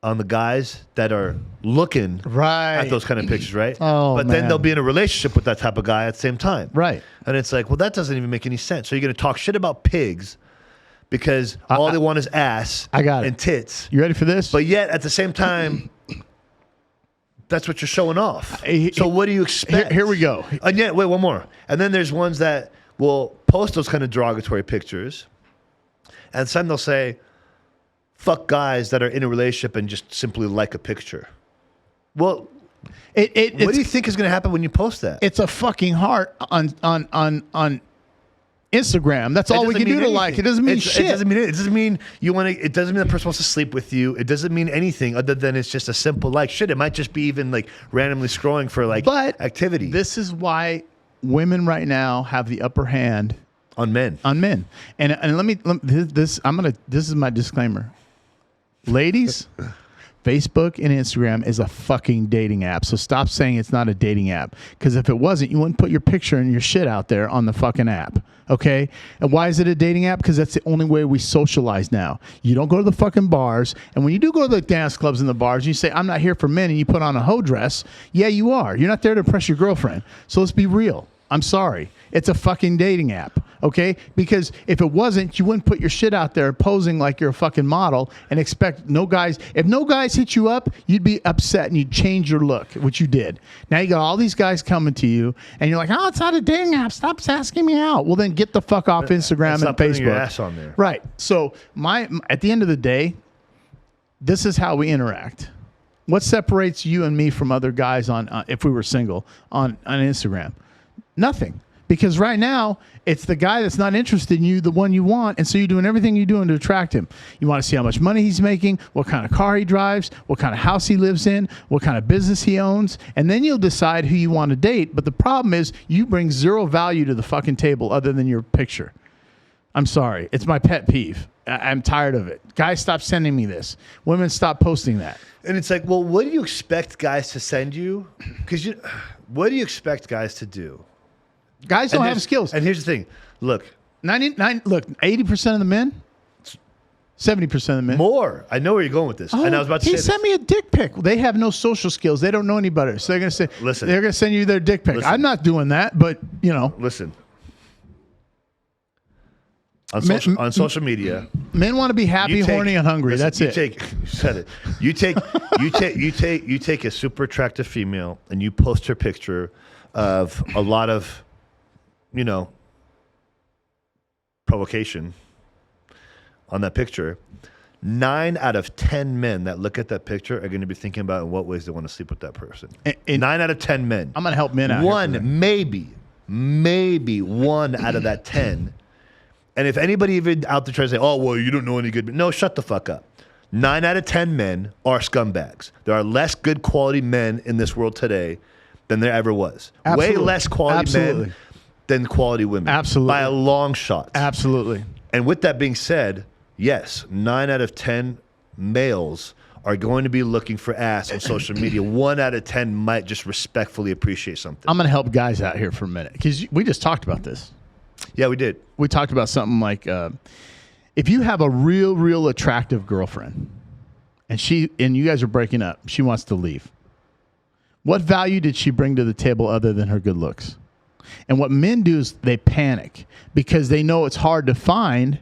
on the guys that are looking at those kind of pictures, right? Oh, but then they'll be in a relationship with that type of guy at the same time. Right. And it's like, well, that doesn't even make any sense. So you're going to talk shit about pigs because all they want is ass and tits. You ready for this? But yet, at the same time, that's what you're showing off. So what do you expect? Here we go. And yet, wait, one more. And then there's ones that will post those kind of derogatory pictures. And some they'll say, fuck guys that are in a relationship and just simply like a picture. Well, what do you think is going to happen when you post that? It's a fucking heart on Instagram. That's all we can do to like. It doesn't mean shit. It doesn't mean you want to. It doesn't mean the person wants to sleep with you. It doesn't mean anything other than it's just a simple like. Shit, it might just be even like randomly scrolling for like activity. This is why women right now have the upper hand on men. And this is my disclaimer. Ladies, Facebook and Instagram is a fucking dating app. So stop saying it's not a dating app. Because if it wasn't, you wouldn't put your picture and your shit out there on the fucking app. Okay? And why is it a dating app? Because that's the only way we socialize now. You don't go to the fucking bars. And when you do go to the dance clubs and the bars, you say, I'm not here for men, and you put on a hoe dress. Yeah, you are. You're not there to impress your girlfriend. So let's be real. I'm sorry. It's a fucking dating app, okay? Because if it wasn't, you wouldn't put your shit out there posing like you're a fucking model and expect no guys. If no guys hit you up, you'd be upset and you'd change your look, which you did. Now you got all these guys coming to you and you're like, oh, it's not a dating app. Stop asking me out. Well, then get the fuck off Instagram and Facebook. Your ass on there. Right. So at the end of the day, this is how we interact. What separates you and me from other guys on if we were single on Instagram? Nothing. Because right now, it's the guy that's not interested in you, the one you want, and so you're doing everything you're doing to attract him. You want to see how much money he's making, what kind of car he drives, what kind of house he lives in, what kind of business he owns, and then you'll decide who you want to date. But the problem is you bring zero value to the fucking table other than your picture. I'm sorry. It's my pet peeve. I'm tired of it. Guys, stop sending me this. Women, stop posting that. And it's like, well, what do you expect guys to send you? Because what do you expect guys to do? Guys don't have skills. And here's the thing. Look. 80% of the men, 70% of the men. More. I know where you're going with this. And I was about to say he sent me a dick pic. They have no social skills. They don't know any better. So they're going to say, listen, they're going to send you their dick pic. Listen. I'm not doing that, but, you know. Listen. On social media, men want to be happy, horny, and hungry. That's it. You said it. You take a super attractive female and you post her picture of a lot of, provocation on that picture. 9 out of 10 men that look at that picture are going to be thinking about in what ways they want to sleep with that person. 9 out of 10 men. I'm going to help men out. Maybe one out of that 10. And if anybody even out there tries to say, oh, well, you don't know any good men. No, shut the fuck up. 9 out of 10 men are scumbags. There are less good quality men in this world today than there ever was. Absolutely. Way less quality men than quality women. Absolutely. By a long shot. Absolutely. And with that being said, yes, 9 out of 10 males are going to be looking for ass on social media. 1 out of 10 might just respectfully appreciate something. I'm going to help guys out here for a minute because we just talked about this. Yeah, we did. We talked about something like if you have a real attractive girlfriend and you guys are breaking up, she wants to leave. What value did she bring to the table other than her good looks? And what men do is they panic because they know it's hard to find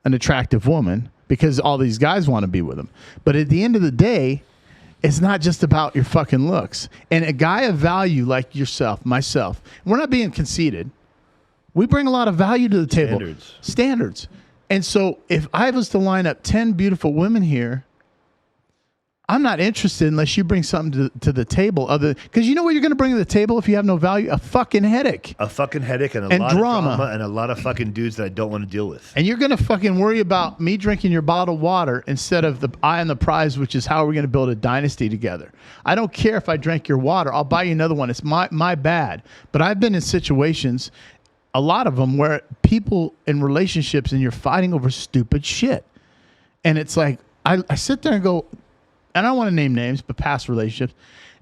an attractive woman because all these guys want to be with them. But at the end of the day, it's not just about your fucking looks. And a guy of value like yourself, myself, we're not being conceited. We bring a lot of value to the table. Standards. And so if I was to line up 10 beautiful women here, I'm not interested unless you bring something to the table because you know what you're going to bring to the table if you have no value? A fucking headache. A fucking headache and a lot of drama and a lot of fucking dudes that I don't want to deal with. And you're going to fucking worry about me drinking your bottled water instead of the eye on the prize, which is how we're going to build a dynasty together. I don't care if I drank your water. I'll buy you another one. It's my bad. But I've been in situations, a lot of them, where people in relationships and you're fighting over stupid shit. And it's like, I sit there and go, and I don't want to name names, but past relationships.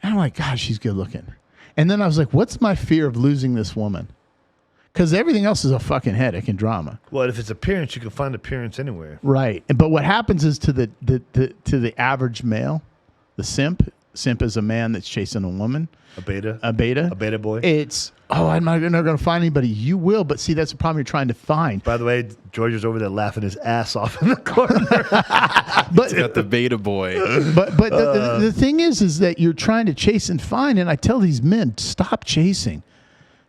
And I'm like, God, she's good looking. And then I was like, what's my fear of losing this woman? Because everything else is a fucking headache and drama. Well, if it's appearance, you can find appearance anywhere. Right. But what happens is to the average male, the simp is a man that's chasing a woman. A beta boy. It's, I'm not going to find anybody. You will, but see, that's the problem you're trying to find. By the way, George is over there laughing his ass off in the corner. But he's got the beta boy. But the thing is that you're trying to chase and find, and I tell these men, stop chasing,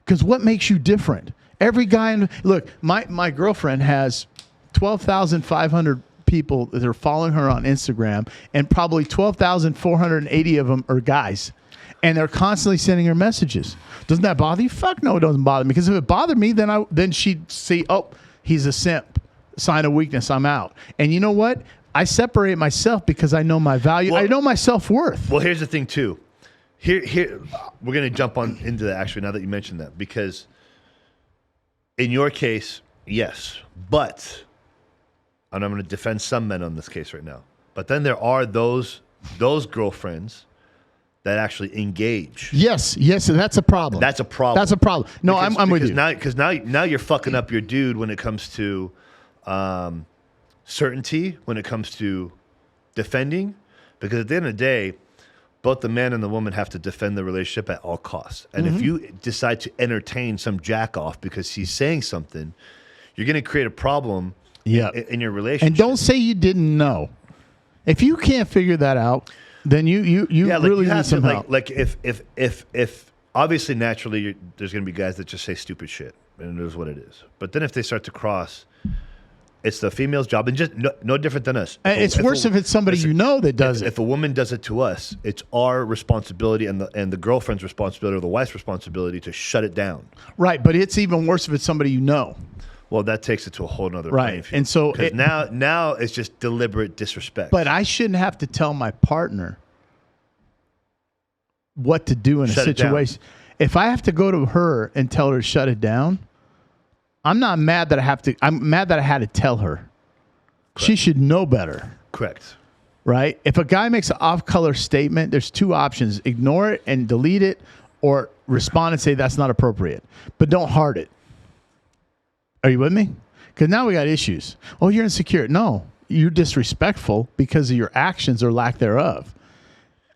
because what makes you different? Every guy, look, my girlfriend has 12,500 people that are following her on Instagram, and probably 12,480 of them are guys. and they're constantly sending her messages. Doesn't that bother you? Fuck no, it doesn't bother me. Because if it bothered me, then she'd see, oh, he's a simp. Sign of weakness. I'm out. And you know what? I separate myself because I know my value. I know my self-worth. Well, here's the thing too. Here, we're gonna jump on into that actually now that you mentioned that, because in your case, yes, but, and I'm gonna defend some men on this case right now, but then there are those girlfriends that actually engage. Yes, that's a problem. That's a problem. That's a problem. No, I'm with you. Because now you're fucking up your dude when it comes to certainty, when it comes to defending, because at the end of the day, both the man and the woman have to defend the relationship at all costs. And if you decide to entertain some jack off because he's saying something, you're going to create a problem in your relationship. And don't say you didn't know. If you can't figure that out, then you really need some help. Like if obviously naturally there's going to be guys that just say stupid shit, and it is what it is. But then if they start to cross, it's the female's job, and just no different than us. It's worse if it's somebody you know that does it. If a woman does it to us, it's our responsibility and the girlfriend's responsibility or the wife's responsibility to shut it down. Right, but it's even worse if it's somebody you know. Well, that takes it to a whole nother playing field. And so now it's just deliberate disrespect. But I shouldn't have to tell my partner what to do in a situation. If I have to go to her and tell her to shut it down, I'm not mad that I have to. I'm mad that I had to tell her. Correct. She should know better. Correct. Right? If a guy makes an off-color statement, there's two options: ignore it and delete it, or respond and say that's not appropriate. But don't heart it. Are you with me? Because now we got issues. Oh, you're insecure. No, you're disrespectful because of your actions or lack thereof.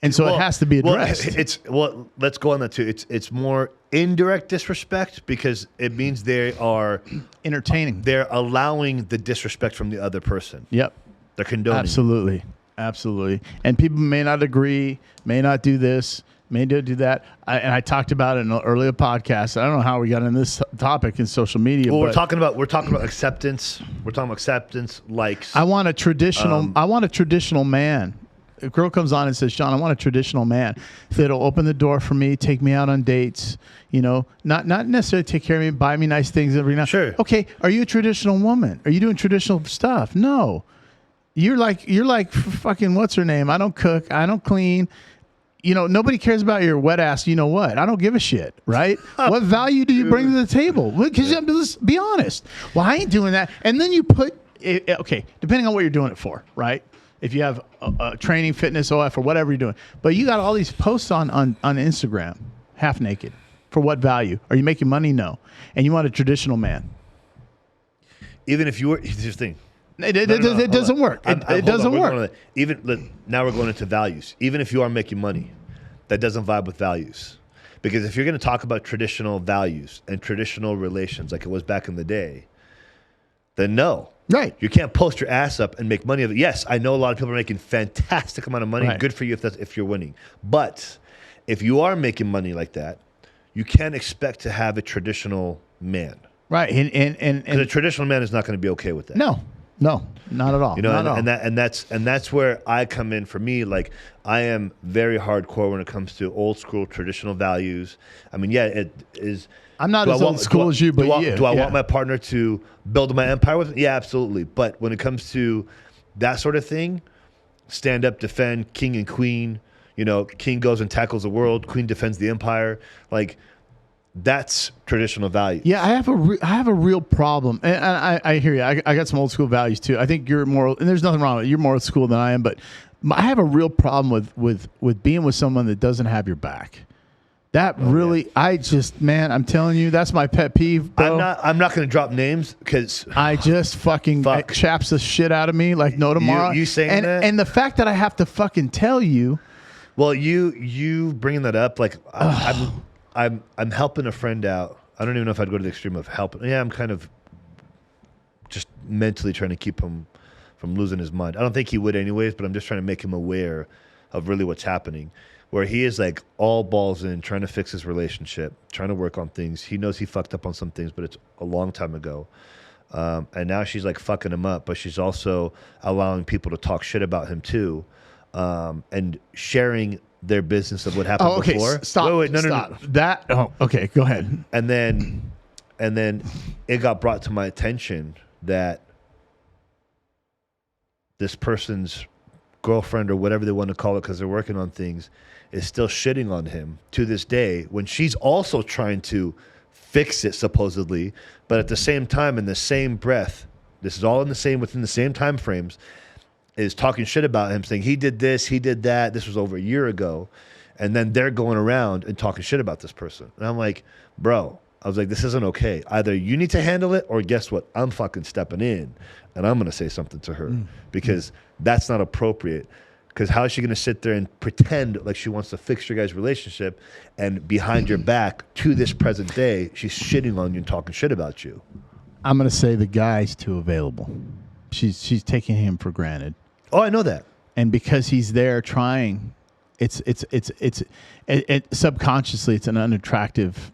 And so it has to be addressed. Let's go on that too. It's more indirect disrespect because it means they are entertaining. They're allowing the disrespect from the other person. Yep. They're condoning. Absolutely. And people may not agree, may not do this, may do that. I talked about it in an earlier podcast. I don't know how we got in this topic in social media. Well, we're talking about acceptance. We're talking about acceptance, likes. I want a traditional man. A girl comes on and says, Sean, I want a traditional man that'll open the door for me, take me out on dates, not necessarily take care of me, buy me nice things every night. Sure. Okay. Are you a traditional woman? Are you doing traditional stuff? No. You're like fucking, what's her name? I don't cook. I don't clean. Nobody cares about your wet ass. You know what? I don't give a shit. Right. What value do you bring to the table? Because let's be honest. Well, I ain't doing that. And then you put, depending on what you're doing it for, right? If you have training, fitness, OF, or whatever you're doing. But you got all these posts on Instagram, half naked. For what value? Are you making money? No. And you want a traditional man. Even if you were, here's the thing. It doesn't work. It doesn't work. Now we're going into values. Even if you are making money, that doesn't vibe with values. Because if you're going to talk about traditional values and traditional relations like it was back in the day, then no. Right. You can't post your ass up and make money of it. Yes, I know a lot of people are making fantastic amount of money. Right. Good for you if you're winning. But if you are making money like that, you can't expect to have a traditional man. Right. And a traditional man is not going to be okay with that. No, not at all. And that's where I come in. For me, like, I am very hardcore when it comes to old school traditional values. I mean, it is. I'm not as old school as you, but do I want my partner to build my empire with me? Yeah, absolutely. But when it comes to that sort of thing, stand up, defend, king and queen. King goes and tackles the world. Queen defends the empire. Like, that's traditional values. Yeah, I have a real problem, and I hear you. I got some old school values too. I think you're more, and there's nothing wrong with it. You're more old school than I am, but I have a real problem with being with someone that doesn't have your back. That I'm telling you, that's my pet peeve, bro. I'm not going to drop names because I just it chaps the shit out of me like no tomorrow. You saying that? And the fact that I have to fucking tell you. Well, you bringing that up, like I'm helping a friend out. I don't even know if I'd go to the extreme of helping. Yeah, I'm kind of just mentally trying to keep him from losing his mind. I don't think he would anyways, but I'm just trying to make him aware of really what's happening. Where he is like all balls in, trying to fix his relationship, trying to work on things. He knows he fucked up on some things, but it's a long time ago. And now she's like fucking him up, but she's also allowing people to talk shit about him too. And sharing their business of what happened Oh, okay. before. Stop. Wait, no. Stop. That. Oh, okay. Go ahead. And then it got brought to my attention that this person's girlfriend or whatever they want to call it, because they're working on things, is still shitting on him to this day when she's also trying to fix it supposedly, but at the same time, in the same breath, this is all within the same time frames, is talking shit about him, saying he did this, he did that. This was over a year ago. And then they're going around and talking shit about this person. And I'm like, bro, I was like, this isn't okay. Either you need to handle it, or guess what? I'm fucking stepping in and I'm going to say something to her because that's not appropriate. Because how is she going to sit there and pretend like she wants to fix your guys' relationship, and behind your back to this present day, she's shitting on you and talking shit about you? I'm going to say the guy's too available. She's taking him for granted. Oh, I know that. And because he's there trying, it's subconsciously it's an unattractive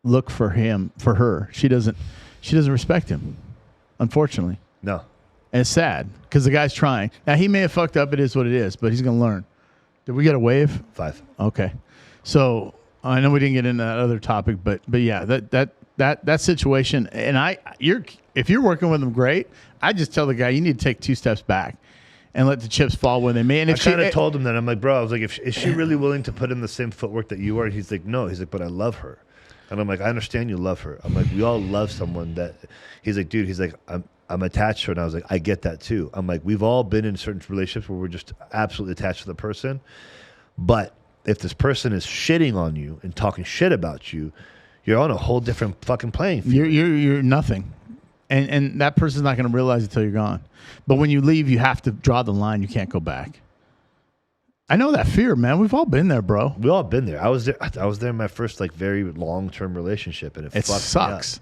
look for her. She doesn't respect him, unfortunately. No. And it's sad because the guy's trying. Now he may have fucked up. It is what it is, but he's gonna learn. Did we get a wave? 5. Okay. So I know we didn't get into that other topic, but yeah, that situation. And if you're working with them, great. I just tell the guy you need to take 2 steps back and let the chips fall where they may. And I if kind of told him that. I'm like, bro, I was like, is she really willing to put in the same footwork that you are? He's like, no. He's like, but I love her. And I'm like, I understand you love her. I'm like, we all love someone that. He's like, dude. He's like, I'm attached to her. And I was like, I get that too. I'm like, we've all been in certain relationships where we're just absolutely attached to the person. But if this person is shitting on you and talking shit about you, you're on a whole different fucking playing field. You're nothing. And that person's not going to realize it until you're gone. But when you leave, you have to draw the line. You can't go back. I know that fear, man. We've all been there, bro. We all been there. I was there in my first like very long-term relationship, and it sucks.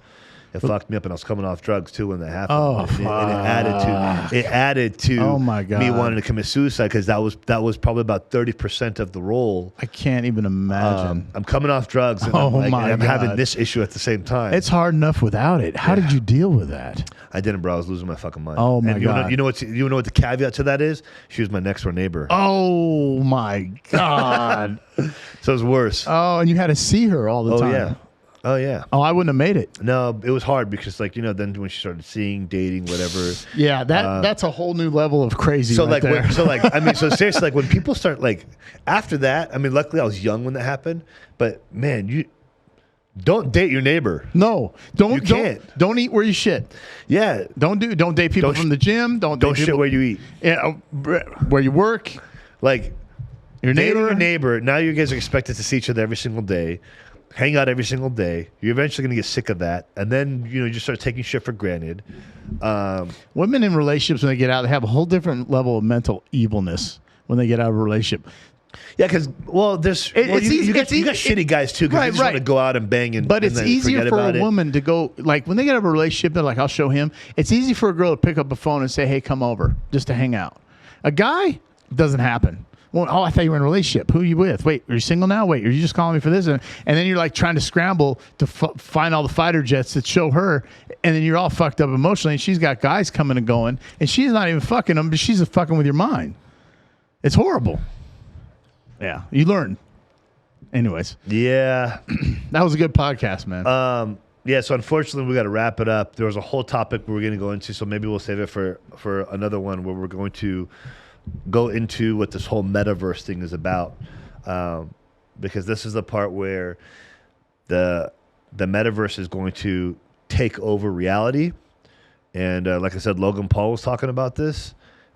It fucked me up, and I was coming off drugs too when that happened. Oh, and it added to Oh, my God. me wanting to commit suicide, because that was probably about 30% of the role. I can't even imagine. I'm coming off drugs, and Oh, I'm having God. this issue at the same time. It's hard enough without it. How did you deal with that? I didn't, bro. I was losing my fucking mind. Oh, my and God. You know what the caveat to that is? She was my next door neighbor. Oh, my God. So it was worse. Oh, and you had to see her all the time. Yeah. Oh, yeah. Oh, I wouldn't have made it. No, it was hard because, like, then when she started seeing, dating, whatever. Yeah, that's a whole new level of crazy. So, right there. so seriously, like, when people start, like, after that, I mean, luckily I was young when that happened, but man, you don't date your neighbor. No, You can't. Don't eat where you shit. Yeah. Don't date people from the gym. Don't date shit people, where you eat. Yeah, where you work. Like, Your dating neighbor. your neighbor, now you guys are expected to see each other every single day, hang out every single day. You're eventually going to get sick of that. And then, you just start taking shit for granted. Women in relationships, when they get out, they have a whole different level of mental evilness when they get out of a relationship. Yeah, because, it's easy. You got shitty guys, too, because they just want to go out and bang and But it's then easier forget for about a it. woman to go, like, when they get out of a relationship, they're like, I'll show him. It's easy for a girl to pick up a phone and say, hey, come over, just to hang out. A guy, doesn't happen. Well, oh, I thought you were in a relationship. Who are you with? Wait, are you single now? Wait, are you just calling me for this? And then you're like trying to scramble to find all the fighter jets that show her, and then you're all fucked up emotionally. And she's got guys coming and going, and she's not even fucking them, but she's just fucking with your mind. It's horrible. Yeah, you learn. Anyways, Yeah. that was a good podcast, man. Yeah, so unfortunately we got to wrap it up. There was a whole topic we were going to go into, so maybe we'll save it for another one where we're going to go into what this whole metaverse thing is about, because this is the part where the metaverse is going to take over reality. And like I said, Logan Paul was talking about this,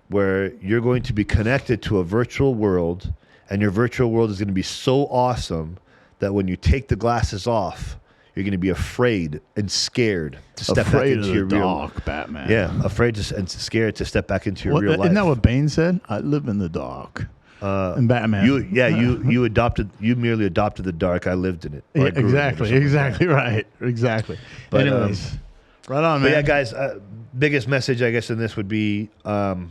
where you're going to be connected to a virtual world, and your virtual world is going to be so awesome that when you take the glasses off, you're going to be afraid and scared to step back into your real dark, Batman. Yeah, afraid and scared to step back into your real life. Isn't that what Bane said? I live in the dark. And Batman. You merely adopted the dark. I lived in it. Yeah, Or I grew in it or something like exactly right. Exactly. But, anyways, right on, But man. yeah, guys, biggest message I guess in this would be, and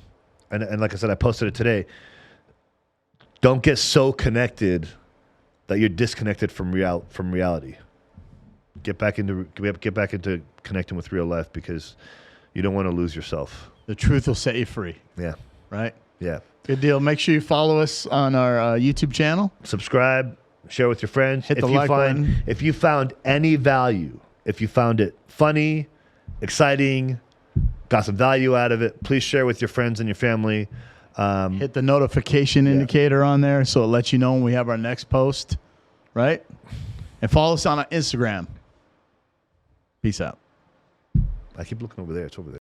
like I said, I posted it today. Don't get so connected that you're disconnected from reality. Get back into connecting with real life, because you don't want to lose yourself. The truth will set you free, Yeah, right? yeah. Good deal. Make sure you follow us on our YouTube channel. Subscribe, share with your friends. Hit the like button. If you found any value, if you found it funny, exciting, got some value out of it, please share with your friends and your family. Hit the notification indicator on there so it lets you know when we have our next post, right? And follow us on our Instagram. Peace out. I keep looking over there. It's over there.